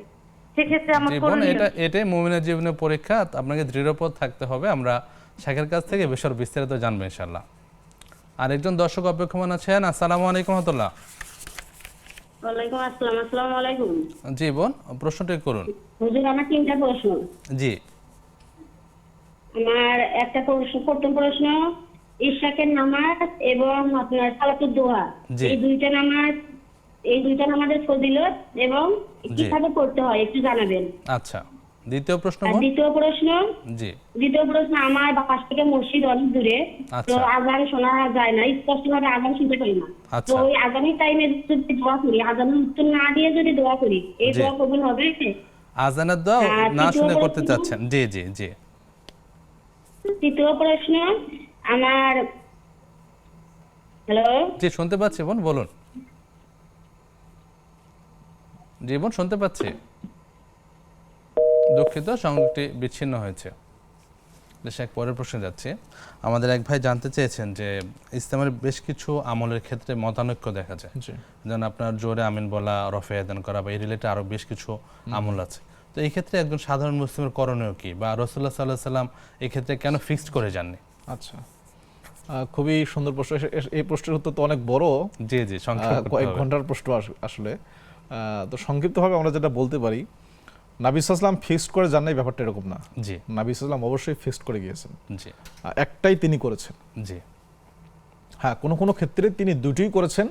সেক্ষেত্রে আমার জি বোন, করণীয় কি? এটাই মুমিনের জীবনের পরীক্ষা। আপনাকে দৃঢ়পদ থাকতে হবে। আমরা শাইখের কাছ থেকে বিষয়ের বিস্তারিত জানবো ইনশাআল্লাহ। আরেকজন দর্শক অপেক্ষমান আছেন। আসসালামু আলাইকুম রাহমাতুল্লাহ। ওয়ালাইকুম আসসালাম। আসসালামু আলাইকুম। জি বোন, প্রশ্নটি করুন। হুজুর, আমার 3টা প্রশ্ন। জি আমার একটা প্রথম প্রশ্ন, ইশরাকের নামাজ এবং আপনার সালাতুদ দোহা, জি। এই দুইটা নামাজের ফজিলত এবং জি। কিভাবে পড়তে হয় একটু জানাবেন। আচ্ছা, দ্বিতীয় প্রশ্ন আর বোন। দ্বিতীয় প্রশ্ন, জি আমার বাস থেকে মসজিদ অনেক দূরে, তো আচ্ছা। আজান শোনা যায় না, স্পষ্টভাবে আজান শুনতে পারি না। আচ্ছা। তো ওই আজানের টাইমে যদি দোয়া করি, আজানের উত্তর না দিয়ে যদি দোয়া করি, এই জি। দোয়া কবুল হবে? আজানের দোয়া না তৃতীয় শুনে প্রশ্ন। করতে চাচ্ছেন? জি জি জি তৃতীয় প্রশ্ন, আমার হ্যালো জি শুনতে পাচ্ছি বোন, বলুন। জি বোন, শুনতে পাচ্ছি। দুঃখিত, সংযোগটি বিচ্ছিন্ন হয়েছে। এক পরের প্রশ্নে যাচ্ছি। আমাদের এক ভাই জানতে চেয়েছেন যে ইসলামের বেশ কিছু আমলের ক্ষেত্রে মতানৈক্য দেখা যায়, জি। যেমন আপনার জোরে আমিন বলা, রফে আদান করা বা এই রিলেটেড আরো বেশ কিছু আমল আছে। তো এই ক্ষেত্রে একজন সাধারণ মুসলিমের করণীয় কি, বা রাসূলুল্লাহ সাল্লাল্লাহু আলাইহি সাল্লাম এই ক্ষেত্রে কেন ফিক্সড করে যাননি? আচ্ছা, খুবই সুন্দর প্রশ্ন। এই প্রশ্নের উত্তর তো অনেক বড়। জি জি, সংক্ষেপ করতে কয়েক হবে। ঘন্টার প্রশ্ন আসলে। তো সংক্ষিপ্তভাবে আমরা যেটা বলতে পারি, নবী সাল্লাল্লাহু আলাইহি ওয়াসাল্লাম ফিক্সড করে যান নাই, ব্যাপারটা এরকম না। জি নবী সাল্লাল্লাহু আলাইহি ওয়াসাল্লাম অবশ্যই ফিক্সড করে গিয়েছেন। জি একটাই তিনি করেছেন। জি হ্যাঁ, কোনো কোনো ক্ষেত্রে তিনি দুটোই করেছেন,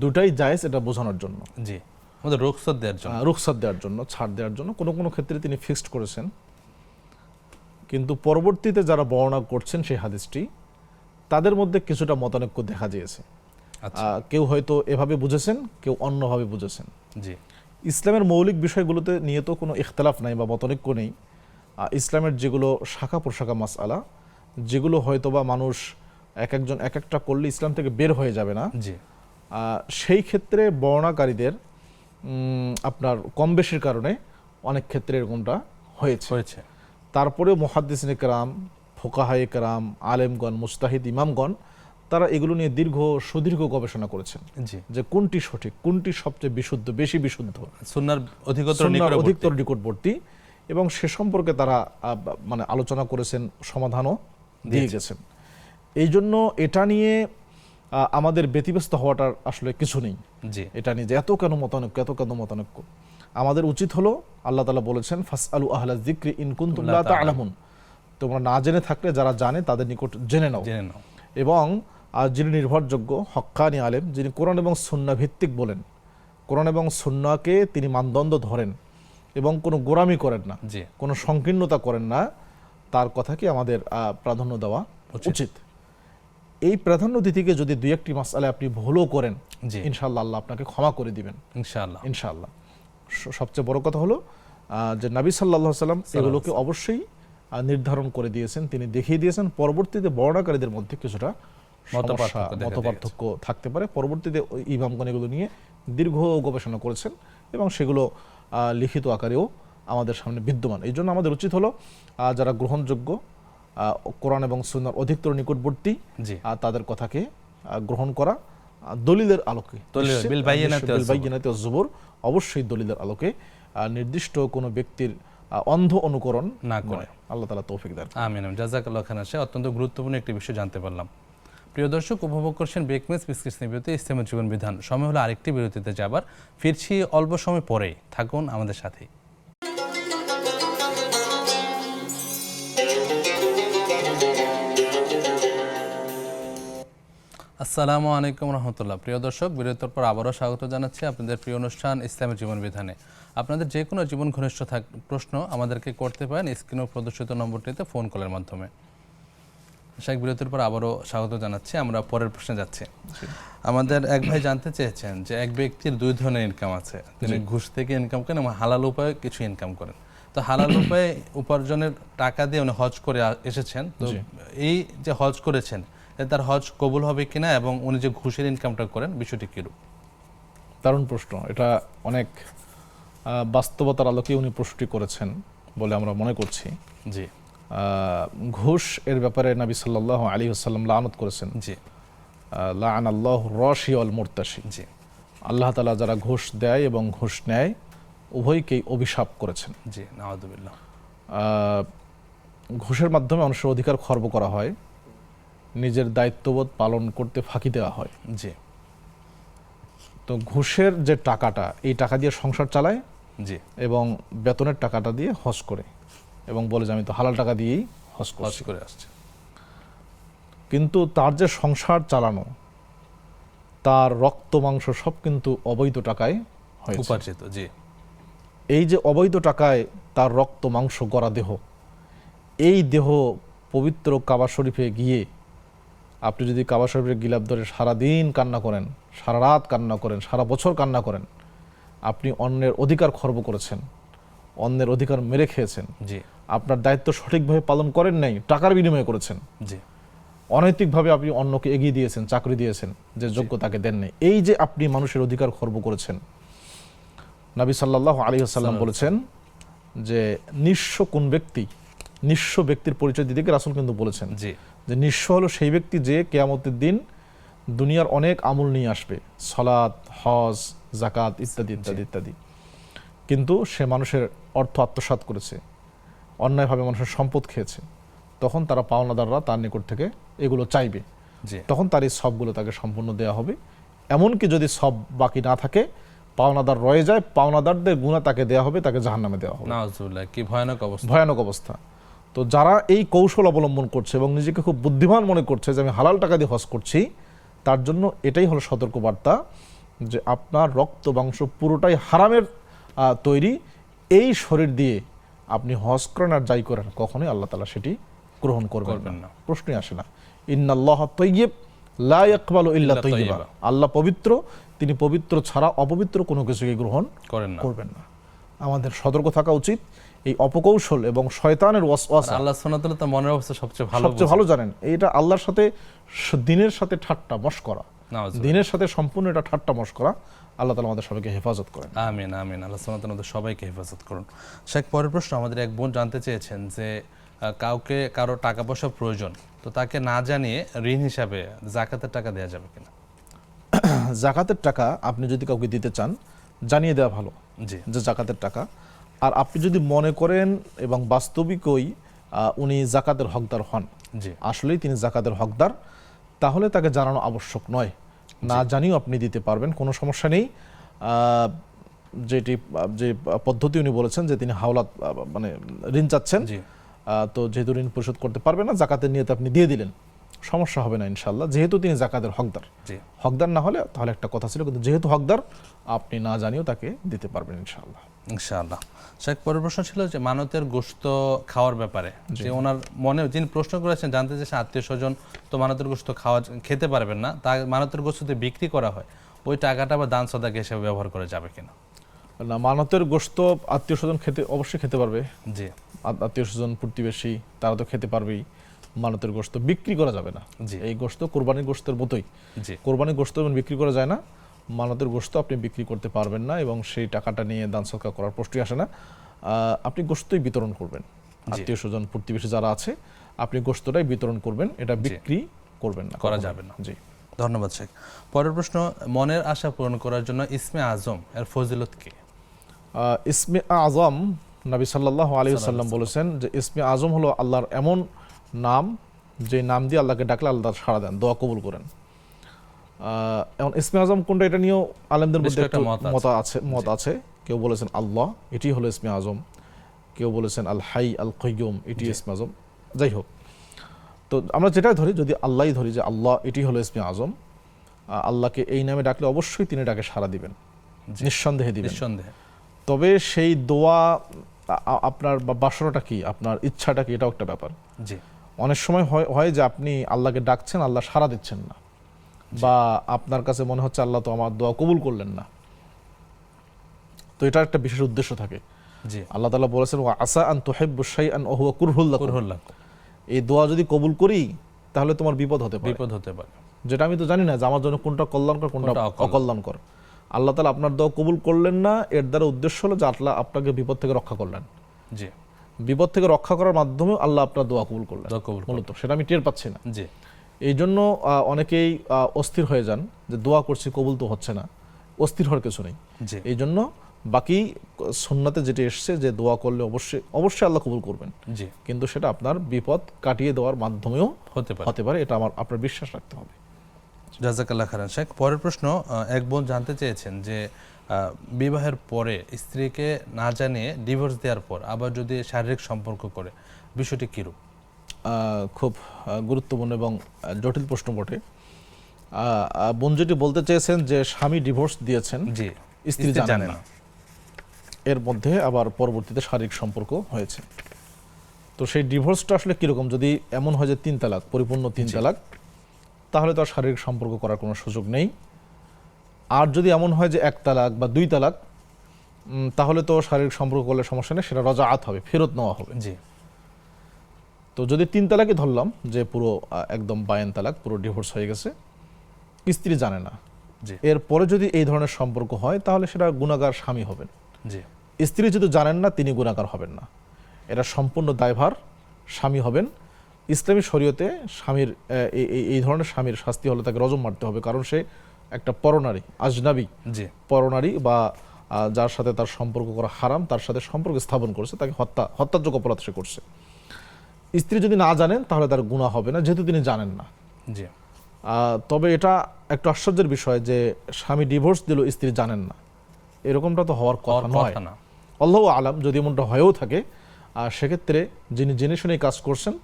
দুটাই জায়েজ, এটা বোঝানোর জন্য, জি, আমাদের রুখসত দেওয়ার জন্য, রুখসাত দেওয়ার জন্য, ছাড় দেওয়ার জন্য কোনো কোনো ক্ষেত্রে তিনি ফিক্সড করেছেন। কিন্তু পরবর্তীতে যারা বর্ণনা করছেন সেই হাদিসটি, তাদের মধ্যে কিছুটা মতানৈক্য দেখা দিয়েছে। আচ্ছা। কেউ হয়তো এভাবে বুঝেছেন, কেউ অন্যভাবে বুঝেছেন। জি ইসলামের মৌলিক বিষয়গুলোতে নিয়ে তো কোনো ইখতলাফ নাই বা মতানৈক্য নেই। ইসলামের যেগুলো শাখা প্রশাখা মাসআলা, যেগুলো হয়তো বা মানুষ এক একজন এক একটা করলে ইসলাম থেকে বের হয়ে যাবে না, জি সেই ক্ষেত্রে বর্ণাকারীদের আপনার কম বেশির কারণে অনেক ক্ষেত্রে এরকমটা হয়েছে। তারপরেও মুহাদ্দিসিনে কেরাম, ফুকাহায়ে কেরাম, আলেমগণ, মুজতাহিদ ইমামগণ, তারা এগুলো নিয়ে সুদীর্ঘ গবেষণা করেছেন যে কোনটি সঠিক, কোনটি সবচেয়ে বিশুদ্ধ, বেশি বিশুদ্ধ, সুন্নাহর অধিকতর নিকটবর্তী, এবং সে সম্পর্কে তারা মানে আলোচনা করেছেন, সমাধানও দিয়ে গেছেন। এই জন্য এটা নিয়ে আমাদের ব্যতিব্যস্ত হওয়াটার আসলে কিছু নেই। এটা নিয়ে যে এত কেন মতানৈক্য, আমাদের উচিত হলো, আল্লাহ তাআলা বলেছেন ফাসআলু আহলা যিকরি ইন কুনতুম লা তা'লামুন, তোমরা না জেনে থাকলে যারা জানে তাদের নিকট জেনে নাও। এবং যিনি নির্ভরযোগ্য হক্কানি আলেম, যিনি কোরআন এবং সুন্নাহ ভিত্তিক বলেন, কোরআন এবং সুন্নাহকে তিনি মানদণ্ড ধরেন এবং কোনো গোরামি করেন না, কোনো সংকীর্ণতা করেন না, তার কথাকে আমাদের প্রাধান্য দেওয়া উচিত। এই প্রাধান্য দিকে যদি দুই একটি মাসআলা আপনি ভুলও করেন, ইনশাআল্লাহ আল্লাহ আপনাকে ক্ষমা করে দিবেন ইনশাআল্লাহ। সবচেয়ে বড় কথা হলো যে নবী সাল্লাল্লাহু আলাইহি ওয়াসাল্লাম এগুলোকে অবশ্যই নির্ধারণ করে দিয়েছেন, তিনি দেখিয়ে দিয়েছেন। পরবর্তীতে বর্ণনাকারীদের মধ্যে কিছুটা মতপার্থক্য থাকতে পারে। পরবর্তীতে ইমামগণ এগুলো নিয়ে দীর্ঘ গবেষণা করেছেন এবং সেগুলো লিখিত আকারেও আমাদের সামনে বিদ্যমান। এই জন্য আমাদের উচিত হলো যারা গ্রহণযোগ্য, কোরআন এবং সুন্নাহর অধিকতর নিকটবর্তী, তাদের কথাকে গ্রহণ করা দলিলের আলোকে, বিল বাইয়িনাতি ওয়াজ জুবুর, অবশ্যই দলিলের আলোকে, নির্দিষ্ট কোনো ব্যক্তির অন্ধ অনুকরণ না করে। আল্লাহ তাআলা তৌফিক দান। আমিন। জাযাকাল্লাহু খাইরান। অত্যন্ত গুরুত্বপূর্ণ একটি বিষয় জানতে পারলাম। প্রিয় দর্শক, উপভোগ করছেন ব্রেকমেস বিস্কিটস নিবেদিত ইসলামের জীবন বিধান। সময় হলো আরেকটি বিরতিতে যাবার, ফিরছি অল্প সময় পরেই, থাকুন আমাদের সাথে। আসসালামু আলাইকুম রহমতুল্লাহ। প্রিয় দর্শক, বিরতির পর আবারও স্বাগত জানাচ্ছি আপনাদের প্রিয় অনুষ্ঠান ইসলামী জীবন বিধানে। আপনাদের যে কোনো জীবন ঘনিষ্ঠ প্রশ্ন আমাদেরকে করতে পারেন স্ক্রিনে প্রদর্শিত নম্বরটিতে ফোন কলের মাধ্যমে। শেখ, বিরতির পর আবারও স্বাগত জানাচ্ছি। আমরা পরের প্রশ্নে যাচ্ছি। আমাদের এক ভাই জানতে চেয়েছেন যে এক ব্যক্তির দুই ধরনের ইনকাম আছে, তিনি ঘুষ থেকে ইনকাম করেন এবং হালাল উপায়ে কিছু ইনকাম করেন। তো হালাল উপায়ে উপার্জনের টাকা দিয়ে উনি হজ করে এসেছেন, তো এই যে হজ করেছেন তার হজ কবুল হবে কিনা এবং উনি যে ঘুষের ইনকামটা করেন বিষয়টি কিরূপ? দারুণ প্রশ্ন। এটা অনেক বাস্তবতার আলোকে উনি প্রশ্নটি করেছেন বলে আমরা মনে করছি। জি। ঘুষ এর ব্যাপারে নবী সাল্লাল্লাহু আলাইহি ওয়াসাল্লাম লানত করেছেন। জি। লাআনাল্লাহু রাশি ওয়াল মুরতাশি। জি। আল্লাহ তাআলা যারা ঘুষ দেয় এবং ঘুষ নেয় উভয়কেই অভিশাপ করেছেন। জি, নাউযুবিল্লাহ। ঘুষের মাধ্যমে মানুষের অধিকার খর্ব করা হয়, নিজের দায়িত্ববোধ পালন করতে ফাঁকি দেওয়া হয়। জি। তো ঘুষের যে টাকাটা, এই টাকা দিয়ে সংসার চালায়। জি। এবং বেতনের টাকাটা দিয়ে হজ করে এবং বলে যে আমি তো হালাল টাকা দিয়েই হজ করে আসছে। কিন্তু তার যে সংসার চালানো, তার রক্ত মাংস সব কিন্তু অবৈধ টাকায় হয়েছে, উপার্জিত। জি। এই যে অবৈধ টাকায় তার রক্ত মাংস গড়া দেহ, এই দেহ পবিত্র কাবা শরীফে গিয়ে আপনি যদি কাবা শরীফের গিলাফ ধরে সারাদিন কান্না করেন, সারা রাত কান্না করেন, সারা বছর কান্না করেন, আপনি অন্যের অধিকার খর্ব করেছেন, অন্যের অধিকার মেরে খেয়েছেন। জি। আপনার দায়িত্ব সঠিকভাবে পালন করেন নাই, টাকার বিনিময়ে করেছেন। জি। অনৈতিকভাবে আপনি অন্যকে এগিয়ে দিয়েছেন, চাকরি দিয়েছেন যে যোগ্য তাকে দেন নাই। এই যে আপনি মানুষের অধিকার খর্ব করেছেন, নবী সাল্লাল্লাহু আলাইহি ওয়াসাল্লাম বলেছেন যে নিঃস্ব কোন ব্যক্তি, নিঃস্ব ব্যক্তির পরিচয় দিতে গিয়ে রাসূল কিন্তু বলেছেন যে নিঃস্ব হলো সেই ব্যক্তি যে কিয়ামতের দিন দুনিয়ার অনেক আমল নিয়ে আসবে, সালাত, হজ, যাকাত ইত্যাদি ইত্যাদি ইত্যাদি, কিন্তু সে মানুষের অর্থ আত্মসাৎ করেছে, অন্যায়ভাবে মানুষের সম্পদ খেয়েছে। তখন তারা পাওনাদাররা তার নিকট থেকে এগুলো চাইবে, তখন তার এই সবগুলো তাকে সম্পূর্ণ দেওয়া হবে। এমনকি যদি সব বাকি না থাকে, পাওনাদার রয়ে যায়, পাওনাদারদের গুনাহ তাকে দেওয়া হবে, তাকে জাহান্নামে দেওয়া হবে। নাউযুবিল্লাহ, কি ভয়ানক অবস্থা! ভয়ানক অবস্থা। তো যারা এই কৌশল অবলম্বন করছে এবং নিজেকে খুব বুদ্ধিমান মনে করছে যে আমি হালাল টাকা দিয়ে হজ করছি, তার জন্য এটাই হলো সতর্কবার্তা যে আপনার রক্ত মাংস পুরোটাই হারামের তৈরি। এই শরীর দিয়ে আপনি হজ করেন আর যাই করেন, কখনোই আল্লাহ তাআলা সেটি গ্রহণ করবেন না, প্রশ্নই আসে না। ইন্নাল্লাহা তাইয়্যিব লা ইয়াকবালু ইল্লা তাইয়্যিবা। আল্লাহ পবিত্র, তিনি পবিত্র ছাড়া অপবিত্র কোনো কিছুকে গ্রহণ করবেন না। আমাদের সতর্ক থাকা উচিত এই অপকৌশল এবং শয়তানের ওয়াসওয়াসা। আল্লাহ সুবহানাহু ওয়া তাআলা তো মনের অবস্থা সবচেয়ে ভালো জানেন। এইটা আল্লাহর সাথে, দিনের সাথে ঠাট্টা মশকরা, দিনের সাথে সম্পূর্ণ এটা ঠাট্টা মশকরা। আল্লাহ তাআলা আমাদের সবাইকে হেফাজত করেন। আমিন আমিন। আল্লাহ সুবহানাহু ওয়া তাআলা আমাদের সবাইকে হেফাজত করুন। শেখ, পরের প্রশ্ন আমাদের এক বোন জানতে চেয়েছেন যে কারো টাকা পয়সা প্রয়োজন, তো তাকে না জানিয়ে ঋণ হিসাবে যাকাতের টাকা দেওয়া যাবে কিনা? যাকাতের টাকা আপনি যদি কাউকে দিতে চান, জানিয়ে দেওয়া ভালো যে যাকাতের টাকা। আর আপনি যদি মনে করেন এবং বাস্তবিকই উনি যাকাতের হকদার হন, আসলেই তিনি যাকাতের হকদার, তাহলে তাকে জানানো আবশ্যক নয়। না জানিয়েও আপনি দিতে পারবেন, কোনো সমস্যা নেই। যে পদ্ধতি উনি বলেছেন যে তিনি হাওলাত মানে ঋণ চাচ্ছেন, তো যেহেতু ঋণ পরিশোধ করতে পারবেন না, যাকাতের নিয়তে আপনি দিয়ে দিলেন, সমস্যা হবে না ইনশাআল্লাহ, যেহেতু তিনি যাকাতের হকদার। হকদার না হলে তাহলে একটা কথা ছিল, কিন্তু যেহেতু হকদার আপনি না জানিয়েও তাকে দিতে পারবেন ইনশাআল্লাহ। ইনশাআল্লাহ। শেখ, পরের প্রশ্ন ছিল যে মানতের গোশত খাওয়ার ব্যাপারে, যে ওনার মনে যিনি প্রশ্ন করেছেন জানতে চাইছেন আত্মীয় স্বজন তো মানতের গোশত খেতে পারবেন না, তা মানতের গোশত যদি বিক্রি করা হয় ওই টাকাটা আবার দান সদাকা হিসেবে ব্যবহার করা যাবে কিনা? না, মানতের গোশত আত্মীয় স্বজন অবশ্যই খেতে পারবে। জি। আত্মীয় স্বজন প্রতিবেশী তারা তো খেতে পারবেই। মানতের গোশত বিক্রি করা যাবে না। এই গোশত কোরবানির গোশতের মতোই, কোরবানির গোশত বিক্রি করা যায় না, মানতের গোশত আপনি বিক্রি করতে পারবেন না এবং সেই টাকাটা নিয়ে দান সদকা করার প্রশ্নই আসে না। আপনি গোশতই বিতরণ করবেন, আত্মীয় স্বজন প্রতিবেশী যারা আছে আপনি গোশতটাই বিতরণ করবেন, এটা বিক্রি করবেন না, করা যাবে না। জি, ধন্যবাদ শেখ। পরের প্রশ্ন, মনের আশা পূরণ করার জন্য ইসমে আজম এর ফজিলত কি? ইসমে আজম, নবী সাল্লাল্লাহু আলাইহি ওয়াসাল্লাম বলেছেন যে ইসমে আজম হলো আল্লাহর এমন নাম যে নাম দিয়ে আল্লাহকে ডাকলে আল্লাহ সাড়া দেন, দোয়া কবুল করেন। এখন ইসমে আজম কোনটা, এটা নিয়েও আলেমদের মধ্যে একটা মত আছে। কেউ বলেছেন আল্লাহ, এটি হলো ইসমে আজম। কেউ বলেছেন আল হাই আল কাইয়ুম, এটি ইসমে আজম। যাই হোক, তো আমরা যেটাই ধরি, যদি আল্লাহই ধরি যে আল্লাহ এটি হলো ইসমে আজম, আল্লাহকে এই নামে ডাকলে অবশ্যই তিনি ডাকে সাড়া দিবেন, নিঃসন্দেহে দিবেন। নিঃসন্দেহে। তবে সেই দোয়া আপনার বাসনাটা কি, আপনার ইচ্ছাটা কি, এটাও একটা ব্যাপার। জি। অনেক সময় হয় যে আপনি আল্লাহকে ডাকছেন, আল্লাহ সাড়া দিচ্ছেন না, বা আপনার কাছে মনে হচ্ছে আল্লাহ তো আমার দোয়া কবুল করলেন না, তো এটার একটা বিশেষ উদ্দেশ্য থাকে। জি। আল্লাহ তাআলা বলেছেন ওয়া আসা আন তুহিব্বু শাইআন ওয়া হুয়া কুরহুল লাকুম, লাকুম। এই দোয়া যদি কবুল করি তাহলে তোমার বিপদ হতে পারে, যেটা আমি তো জানি না যে আমার জন্য কোনটা কল্যাণকর কোনটা অকল্যাণকর। আল্লাহ তাআলা আপনার দোয়া কবুল করলেন না, এর দ্বারা উদ্দেশ্য হলো যে আল্লাহ আপনাকে বিপদ থেকে রক্ষা করলেন। জি। বিপদ থেকে রক্ষা করার মাধ্যমে আল্লাহ আপনার দোয়া কবুল করলেন মূলত, সেটা আমি টের পাচ্ছি না। জি। এই জন্য অনেকেই অস্থির হয়ে যান যে দোয়া করছি কবুল তো হচ্ছে না, অস্থির হওয়ার কিছু নেই। জি। এই জন্য বাকি সুন্নাতে যেটা এসছে যে দোয়া করলে অবশ্যই আল্লাহ কবুল করবেন, জি, কিন্তু সেটা আপনার বিপদ কাটিয়ে দেওয়ার মাধ্যমেও হতে পারে, এটা আপনার বিশ্বাস রাখতে হবে। জাযাকাল্লাহ খাইরান শেখ। পরের প্রশ্ন, এক বোন জানতে চেয়েছেন যে বিবাহের পরে স্ত্রীকে না জানিয়ে ডিভোর্স দেওয়ার পর আবার যদি শারীরিক সম্পর্ক করে, বিষয়টি কিরূপ? খুব গুরুত্বপূর্ণ এবং জটিল প্রশ্ন বটে। বোন যেটি বলতে চেয়েছেন যে স্বামী ডিভোর্স দিয়েছেন, জি, স্ত্রী জানে না, এর মধ্যে আবার পরবর্তীতে শারীরিক সম্পর্ক হয়েছে। তো সেই ডিভোর্সটা আসলে কিরকম? যদি এমন হয় যে 3 তালাক, পরিপূর্ণ 3 তালাক, তাহলে তো আর শারীরিক সম্পর্ক করার কোনো সুযোগ নেই। আর যদি এমন হয় যে 1 তালাক বা 2 তালাক, তাহলে তো শারীরিক সম্পর্ক করলে সমস্যা নেই, সেটা রাজাআত হবে, ফেরত নেওয়া হবে। জি। তো যদি 3 তালাকই ধরলাম যে পুরো একদম বায়েন তালাক, পুরো ডিভোর্স হয়ে গেছে, স্ত্রী জানে না, এরপরে যদি এই ধরনের সম্পর্ক হয় তাহলে সেটা গুনাহগার স্বামী হবেন। জি। স্ত্রী যদি জানেন না তিনি গুনাহগার হবেন না, এটা সম্পূর্ণ দায়ভার স্বামী হবেন। ইসলামী শরীয়তে স্বামীর এই ধরনের স্বামীর শাস্তি হলে তাকে রজম মারতে হবে, কারণ সে একটা পরনারী, আজনাবী পরনারী, বা যার সাথে তার সম্পর্ক করা হারাম, তার সাথে সম্পর্ক স্থাপন করছে, তাকে হত্যাযোগ্য অপরাধ সে করছে। স্ত্রী যদি না জানেন তাহলে তার গুনাহ হবে না, যেহেতু তিনি জানেন না। জি। তবে এটা একটু আশ্চর্যের বিষয় যে স্বামী ডিভোর্স দিল, স্ত্রী জানেন না, এরকমটা তো হওয়ার কথা নয়। আল্লাহু আলাম, যদি এমনটা হয়েও থাকে সেক্ষেত্রে যিনি জেনে শুনে কাজ করছেন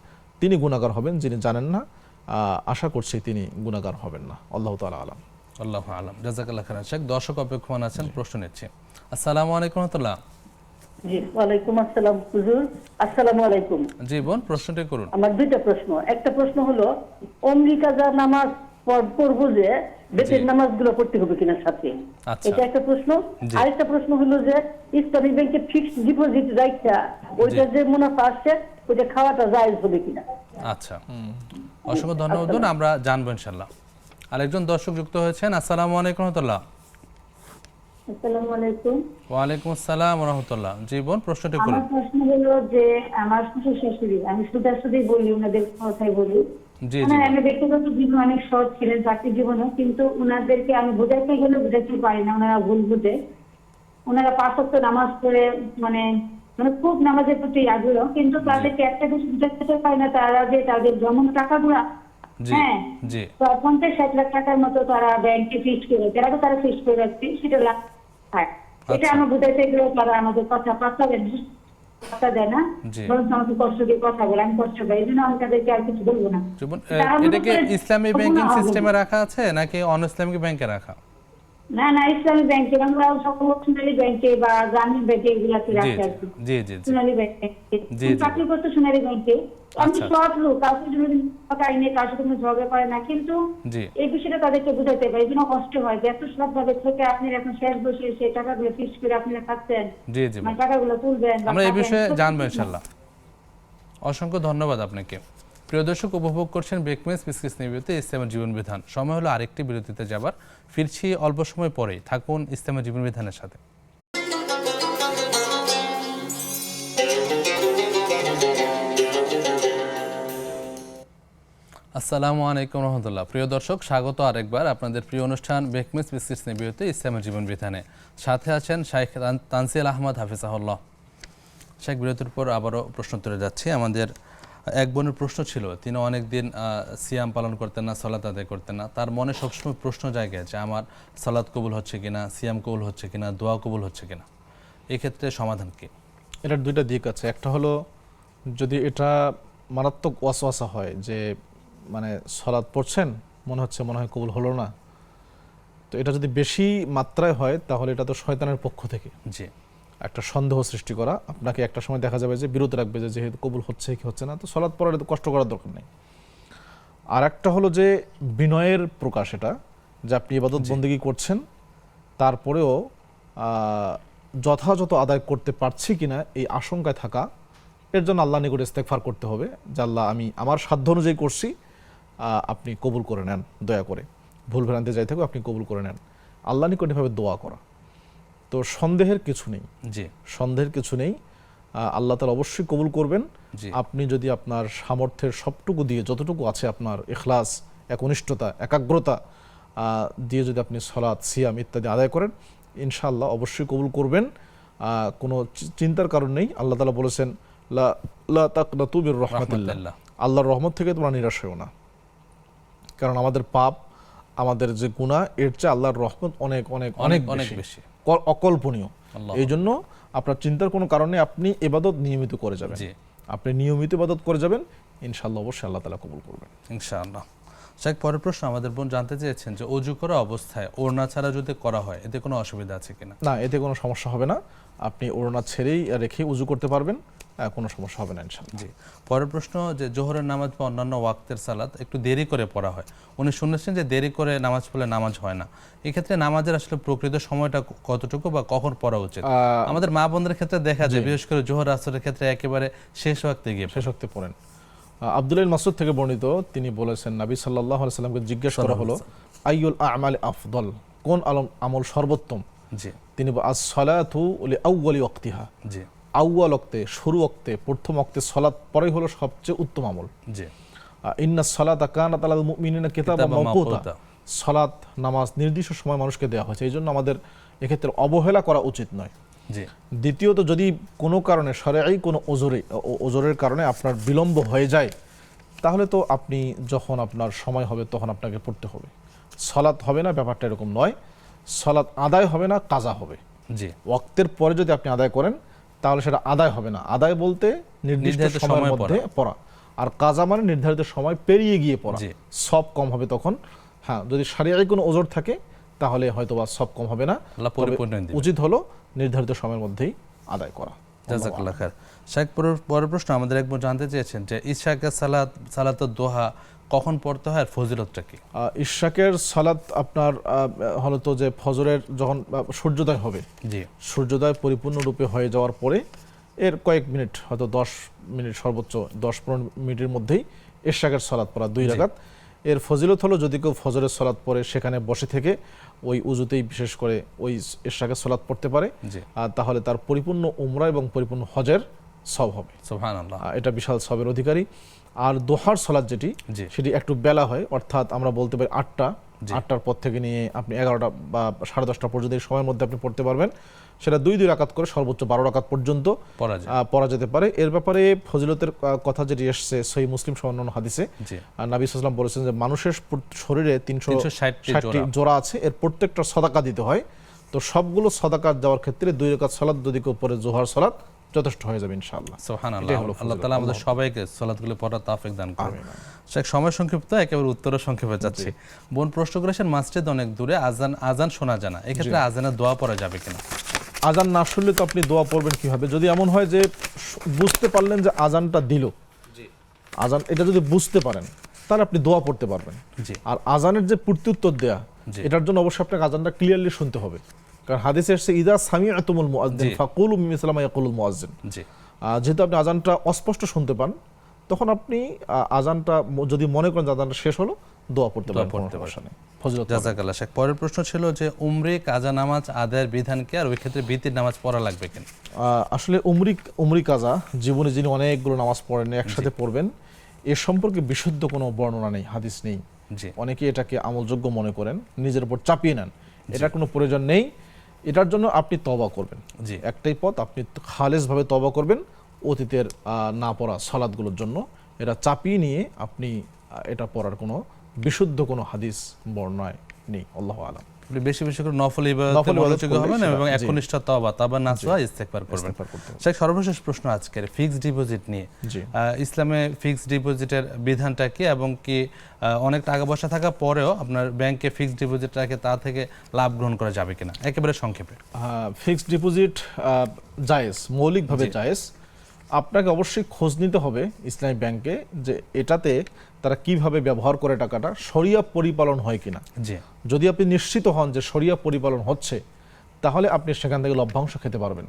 তিনি গুনাহগার হবেন, যিনি জানেন না আশা করছি তিনি গুনাহগার হবেন না। আল্লাহু তাআলা আলাম। আল্লাহু আলাম। জাযাকাল্লাহ খাইরান শেখ। দর্শক অপেক্ষমান আছেন, প্রশ্ন নিচ্ছি। আসসালামু আলাইকুম ওয়া রাহমাতুল্লাহ। জি, ওয়ালাইকুম আসসালাম হুজুর। আসসালামু আলাইকুম। জি বোন, প্রশ্নটি করুন। আমার দুইটা প্রশ্ন। একটা প্রশ্ন হলো অমরিকা যা নামাজ পড়বো যে বেতের নামাজগুলো পড়তে হবে কিনা সাথে, এটা একটা প্রশ্ন। আরেকটা প্রশ্ন হলো যে ইসলামী ব্যাংকে ফিক্সড ডিপোজিট রাখা ওইটা যে মুনাফা আসছে ওইটা খাওয়াটা জায়েজ হবে কিনা? আচ্ছা, অসংখ্য ধন্যবাদ, আমরা জানবো ইনশাআল্লাহ। আরেকজন দর্শক যুক্ত হয়েছেন। আসসালামু আলাইকুম ওয়া রাহমাতুল্লাহ। আসসালামু আলাইকুম। ওয়া আলাইকুম আসসালাম ওয়া রাহমাতুল্লাহ। জি বোন, প্রশ্নটি করুন। আমার প্রশ্ন হলো যে আমার শ্বশুর শাশুড়ি, আমি শুধু বলি, ওনাদের কথাই বলি। জি জি। আমি ব্যক্তিগত জীবনে অনেক সৎ ছিলেন, চাকরি জীবনে, কিন্তু ওনাদেরকে আমি বোঝাইতে গেলে বোঝাইতে পারি না, ওনারা ভুল বুঝে। ওনারা 5 ওয়াক্ত নামাজ পড়ে মানে খুব নামাজের প্রতি আগ্রহ, কিন্তু তাদেরকে একটা কিছু বুঝাতে পারি না, তারা যে তাদের জমানো টাকাগুলা, হ্যাঁ 50-60 লাখ টাকার মতো তারা ব্যাংকে ফিক্স করে, যারা তো তারা ফিক্স করে রাখছে, সেটা লাখ। এটা আমার বুঝাইতে গেলেও তারা আমাদের কথা পাত্তা দেয় না, বরং আমাকে কষ্ট দিয়ে কথা বলে, আমি কষ্ট পাই, এই জন্য আমি তাদেরকে আর কিছু বলবো না। এটা কি ইসলামী ব্যাংকিং সিস্টেমে রাখা আছে নাকি অন ইসলামিক ব্যাংকে রাখা? না না, ইসলামী ব্যাংকে, আমরা সোনালী ব্যাংকে বা গ্রামীণ ব্যাংকে এগুলাতে রাখি আর কি। জি জি। সোনালী ব্যাংকে চাকরি করতে, সোনালী ব্যাংকে। আমি সব লোক, কাউকে যদি টাকা এনে কার সাথে কোনো ঝগড়া করে না, কিন্তু এই বিষয়টা তাদেরকে বুঝাইতে পারি, এই জন্য কষ্ট হয় যে এত সৎভাবে থেকে আপনি এখন শেষ বসে সেই টাকাগুলো ফিক্স করে আপনারা খাচ্ছেন, টাকাগুলো তুলবেন। আমরা এই বিষয়ে জানবো ইনশাআল্লাহ। অসংখ্য ধন্যবাদ আপনাকে। প্রিয় দর্শক, উপভোগ করছেন বেকমেস বিসকিস নিবেদিত ইসলামের জীবন বিধান। সময় হলো আরেকটি বিরতিতে যাবার, ফিরছি অল্প সময় পরেই। থাকুন ইসলামের জীবন বিধানের সাথে। আসসালামু আলাইকুম রহমতুল্লাহ। প্রিয় দর্শক, স্বাগত আরেকবার আপনাদের প্রিয় অনুষ্ঠান বেকমেস বিসকিস নিবেদিত ইসলামের জীবন বিধানে। সাথে আছেন শাইখ তানজিল আহমদ হাফিজাহুল্লাহ। শেখ, বিরতির পর আবারও প্রশ্ন তুলে যাচ্ছি। আমাদের এক বোনের প্রশ্ন ছিল, তিনি অনেক দিন সিয়াম পালন করতেন না, সালাত আদায় করতেন না। তার মনে সবসময় প্রশ্ন জায়গায় যে আমার সালাত কবুল হচ্ছে কিনা, সিয়াম কবুল হচ্ছে কিনা, দোয়া কবুল হচ্ছে কিনা, এই ক্ষেত্রে সমাধান কি? এটার দুইটা দিক আছে। একটা হলো যদি এটা মারাত্মক ওয়াসওয়াসা হয় যে মানে সালাত পড়ছেন, মনে হয় কবুল হলো না, তো এটা যদি বেশি মাত্রায় হয় তাহলে এটা তো শয়তানের পক্ষ থেকে জি একটা সন্দেহ সৃষ্টি করা, আপনাকে একটা সময় দেখা যাবে যে বিরত রাখবে যে যেহেতু কবুল হচ্ছে কি হচ্ছে না, তো সালাত পড়ার এত কষ্ট করার দরকার নেই। আর একটা হলো যে বিনয়ের প্রকাশ, এটা যে আপনি ইবাদত বন্দেগী করছেন তারপরেও যথাযথ আদায় করতে পারছি কিনা এই আশঙ্কায় থাকা, এর জন্য আল্লাহ নিকট ইস্তেগফার করতে হবে যে আল্লাহ আমি আমার সাধ্য অনুযায়ী করছি, আপনি কবুল করে নেন দয়া করে, ভুল ভ্রান্তি যাই থাকুক আপনি কবুল করে নেন, আল্লাহ নিকট এভাবে দোয়া করা। তো সন্দেহের কিছু নেই, জি সন্দেহের কিছু নেই, আল্লাহ তাআলা অবশ্যই কবুল করবেন। জি আপনি যদি আপনার সামর্থ্যের সবটুকু দিয়ে, যতটুকু আছে আপনার ইখলাস, একনিষ্ঠতা, একাগ্রতা দিয়ে যদি আপনি সালাত, সিয়াম ইত্যাদি আদায় করেন, ইনশাআল্লাহ অবশ্যই কবুল করবেন। কোনো চিন্তার কারণ নেই। আল্লাহ তাআলা বলেছেন লা তাকনাতু মির রাহমাতিল্লাহ, আল্লাহর রহমত থেকে তোমরা নিরাশ হও না, কারণ আমাদের পাপ, আমাদের যে গুনাহ, এর চেয়ে আল্লাহর রহমত অনেক অনেক অনেক অনেক বেশি, অকল্পনীয়। এই জন্য আপনার চিন্তার কোনো কারণে আপনি ইবাদত নিয়মিত করে যাবেন, আপনি নিয়মিত ইবাদত করে যাবেন, ইনশাআল্লাহ অবশ্যই আল্লাহ তাআলা কবুল করবেন ইনশাআল্লাহ। শেখ, পরের প্রশ্ন আমাদের বোন জানতে চেয়েছেন যে অজু করা অবস্থায় ওড়না ছাড়া যদি করা হয় এতে কোনো অসুবিধা আছে কিনা? না, এতে কোনো সমস্যা হবে না, আপনি ওড়না ছেড়েই রেখে উজু করতে পারবেন, কোনো সমস্যা হবে না ইনশাআল্লাহ। জি, পরের প্রশ্ন যে জোহরের নামাজ বা অন্যান্য ওয়াক্তের সালাত একটু দেরি করে পড়া হয়, উনি শুনেছেন যে দেরি করে নামাজ পড়লে নামাজ হয় না, এই ক্ষেত্রে নামাজের আসলে প্রকৃত সময়টা কতটুকু বা কখন পড়া উচিত? আমাদের মা বোনদের ক্ষেত্রে দেখা যায় বিশেষ করে জোহর আসরের ক্ষেত্রে একেবারে শেষ ওয়াক্তে গিয়ে শেষ ওয়াক্তে পড়েন। আব্দুল্লাহ ইবনে মাসউদ থেকে বর্ণিত, তিনি বলেছেন নবী সাল্লাল্লাহু আলাইহি সাল্লামকে জিজ্ঞেস করা হলো আইয়ুল আ'মালি আফদল, কোন আমল সর্বোত্তম? জি, তিনি আস-সালাতু লিআউয়ালি ওয়াক্তিহা, জি আউয়াল ওয়াক্তে, শুরু ওয়াক্তে, প্রথম ওয়াক্তে সালাত পড়াই হলো সবচেয়ে উত্তম আমল। জি, ইন্নাস সালাতা কানাত আলাল মুমিনিনা কিতাবাম মাওকুতা, সালাত নামাজ নির্দিষ্ট সময় মানুষকে দেওয়া হয়েছে, এই জন্য আমাদের এক্ষেত্রে অবহেলা করা উচিত নয়। জি, দ্বিতীয়ত যদি কোনো কারণে শরঈ কোনো ওজরের কারণে আপনার বিলম্ব হয়ে যায়, তাহলে তো আপনি যখন আপনার সময় হবে তখন আপনাকে পড়তে হবে, সালাত হবে না ব্যাপারটা এরকম নয়, সালাত আদায় হবে না, কাজা হবে। জি, ওয়াক্তের পরে যদি আপনি আদায় করেন তাহলে সেটা আদায় হবে না, আদায় বলতে নির্দিষ্ট সময়ের মধ্যে পড়া, আর কাজা মানে নির্ধারিত সময় পেরিয়ে গিয়ে পড়া, সব কম হবে তখন। হ্যাঁ, যদি শরঈ কোনো ওজর থাকে তাহলে হয়তোবা সব কম হবে না, উচিত হলো নির্ধারিত সময়ের মধ্যেই আদায় করা। জাযাকাল্লাহ খায়ের। শেখ, পরের প্রশ্ন আমাদের একবার জানতে চেয়েছেন যে ইশাকের সালাতুদ দোহা কখন পড়তে হয় আর ফজিলতটা কি? ইশাকের সালাত আপনার হলো তো যে ফজরের যখন সূর্যোদয় হবে, জি সূর্যোদয় পরিপূর্ণরূপে হয়ে যাওয়ার পরে এর কয়েক মিনিট, হয়তো 10 মিনিট, সর্বোচ্চ 10-15 মিনিটের মধ্যেই ইশাকের সালাত পড়া 2 রাকাত। এর ফজিলত হলো যদি কেউ ফজরের সালাত পড়ে সেখানে বসে থেকে ওই উজুতেই বিশেষ করে ওই ইশাকের সালাত পড়তে পারে, তাহলে তার পরিপূর্ণ উমরা এবং পরিপূর্ণ হজের সওয়াব হবে। সুবহানাল্লাহ, এটা বিশাল সওয়াবের অধিকারী। আর দোহার সালাত যেটি, সেটি একটু বেলা হয়, অর্থাৎ আমরা বলতে পারি 8টার পর থেকে নিয়ে আপনি 11টা বা 10:30 পর্যন্ত এই সময়ের মধ্যে আপনি পড়তে পারবেন। সেটা 2 রাকাত করে সর্বোচ্চ 12 রাকাত পর্যন্ত পড়া যেতে পারে। এর ব্যাপারে ফজিলতের কথা যেটি এসেছে সহিহ মুসলিম সহ অন্যান্য হাদিসে, নবী সাল্লাল্লাহু আলাইহি ওয়াসাল্লাম বলেছেন যে মানুষের শরীরে 360টি জোড়া আছে, এর প্রত্যেকটা সাদাকা দিতে হয়, তো সবগুলো সাদাকা দেওয়ার ক্ষেত্রে 2 রাকাত সালাত যদি কেউ পড়ে জোহর সালাত যথেষ্ট হয়ে যাবে ইনশাআল্লাহ। সুবহানাল্লাহ, আল্লাহ তাআলা আমাদের সবাইকে সালাতগুলো পড়ার তৌফিক দান করুন। শেখ, সময় সংক্ষিপ্ত, একেবারে উত্তরও সংক্ষেপে যাচ্ছে। বোন প্রশ্ন করেছেন মসজিদ অনেক দূরে, আজান শোনা যায় না, এক্ষেত্রে আজানের দোয়া পড়া যাবে কিনা? আজান না শুনলে তো আপনি দোয়া পড়বেন কিভাবে? যদি এমন হয় যে বুঝতে পারলেন যে আজানটা দিল, আজান এটা যদি বুঝতে পারেন তাহলে আপনি দোয়া পড়তে পারবেন। আর আজানের যে প্রত্যুত্তর দেয়া, এটার জন্য অবশ্যই আপনাকে আজানটা ক্লিয়ারলি শুনতে হবে, কারণ হাদিসে এসেছে ইদা সামিআতুমুল মুআজ্জিন ফাকুলু মিসলা মা ইয়াকুলুল মুআজ্জিন। যেহেতু আপনি আজানটা অস্পষ্ট শুনতে পান, তখন আপনি আজানটা যদি মনে করেন যে আজানটা শেষ হলো, দোয়া পড়তে পারবেন। জাযাকাল্লাহ। শেখ, পরের প্রশ্ন ছিল যে উমরি কাজা নামাজ আদায়ের বিধান কি, আর ওই ক্ষেত্রে বিতির নামাজ পড়া লাগবে কিনা? আসলে উমরি কাজা জীবনে যিনি অনেকগুলো নামাজ পড়েন একসাথে পড়বেন, এ সম্পর্কে বিশুদ্ধ কোনো বর্ণনা নেই, হাদিস নেই। অনেকে এটাকে আমলযোগ্য মনে করেন, নিজের উপর চাপিয়ে নেন, এটার কোনো প্রয়োজন নেই। এটার জন্য আপনি তওবা করবেন, একটাই পথ, আপনি খালেসভাবে তওবা করবেন অতীতের না পড়া সালাতগুলোর জন্য। এটা চাপিয়ে নিয়ে আপনি এটা পড়ার কোনো বিশুদ্ধ কোনো হাদিস বর্ণনায় নেই। আল্লাহু আলাম। আপনি বেশি বেশি করে নফল ইবাদতে নফল ইবাদত মনোযোগী করলে হবেন সেটা- এবং জি। একনিষ্ঠ তওবা নাসুহা ইস্তেগফার করবেন। ইস্তেগফার করতে হবে। শেখ, সর্বশেষ প্রশ্ন আজকের ফিক্সড ডিপোজিট নিয়ে। জি। ইসলামে ফিক্সড ডিপোজিটের বিধানটা কি, এবং কি অনেক টাকা পয়সা থাকা পরেও আপনার ব্যাংকে ফিক্সড ডিপোজিট রাখে তা থেকে লাভ গ্রহণ করা যাবে কিনা, একেবারে সংক্ষেপে। ফিক্সড ডিপোজিট জায়েজ, মৌলিকভাবে জায়েজ। আপনাকে অবশ্যই খোঁজ নিতে হবে ইসলামী ব্যাংকে যে এটাতে তারা কিভাবে ব্যবহার করে টাকাটা, শরিয়া পরিপালন হয় কিনা। জি। যদি আপনি নিশ্চিত হন যে শরিয়া পরিপালন হচ্ছে, তাহলে আপনি সেখান থেকে লভ্যাংশ খেতে পারবেন।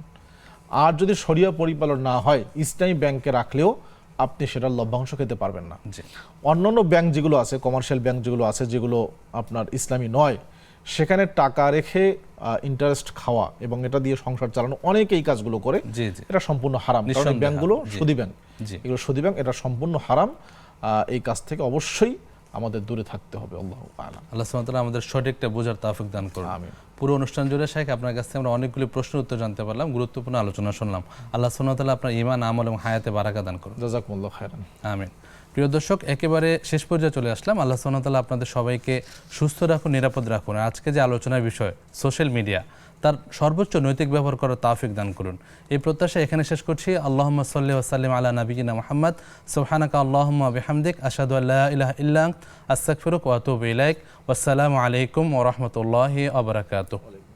আর যদি শরিয়া পরিপালন না হয়, ইসলামী ব্যাংকে রাখলেও আপনি সেটার লভ্যাংশ খেতে পারবেন না। জি। অন্যান্য ব্যাংক যেগুলো আছে, কমার্শিয়াল ব্যাংক যেগুলো আছে, যেগুলো আপনার ইসলামী নয়, সেখানে টাকা রেখে ইন্টারেস্ট খাওয়া এবং এটা দিয়ে সংসার চালানো, অনেকে এই কাজগুলো করে। জি, জি। এটা সম্পূর্ণ হারাম, কারণ এই নিঃসন্দেহে ব্যাংকগুলো হারাম। জি। সুদী ব্যাংক, জি। এগুলো সুদী ব্যাংক, এটা সম্পূর্ণ হারাম। এই কাজ থেকে অবশ্যই আমাদের দূরে থাকতে হবে। আল্লাহু আ'লাম। আল্লাহ সুবহানাহু ওয়া তাআলা আমাদের সঠিকটা বোঝার তৌফিক দান করুন। আমিন। পুরো অনুষ্ঠান জুড়ে শেখ আপনার কাছ থেকে আমরা অনেকগুলি প্রশ্নের উত্তর জানতে পারলাম, গুরুত্বপূর্ণ আলোচনা শুনলাম। আল্লাহ সুবহানাহু ওয়া তাআলা আপনার ঈমান, আমল এবং হায়াতে বারাকা দান করুন। জাযাকুমুল্লাহু খায়রান। আমিন। প্রিয় দর্শক, একেবারে শেষ পর্যায়ে চলে আসলাম। আল্লাহ সুবহানাহু ওয়া তাআলা আপনাদের সবাইকে সুস্থ রাখুন, নিরাপদ রাখুন। আর আজকে যে আলোচনার বিষয় সোশ্যাল মিডিয়া, তার সর্বোচ্চ নৈতিক ব্যবহার করার তৌফিক দান করুন। এই প্রত্যাশা এখানে শেষ করছি। আল্লাহুম্মা সাল্লি ওয়া সাল্লিম আলা নাবিয়িনা মুহাম্মদ। সুবহানাকা আল্লাহুম্মা ওয়া বিহামদিক, আশহাদু আল্লা ইলাহা ইল্লা আনতা, আস্তাগফিরুকা ওয়া আতুবু ইলাইক। ওয়াসসালামু আলাইকুম ওয়া রাহমাতুল্লাহি ওয়া বারাকাতুহু।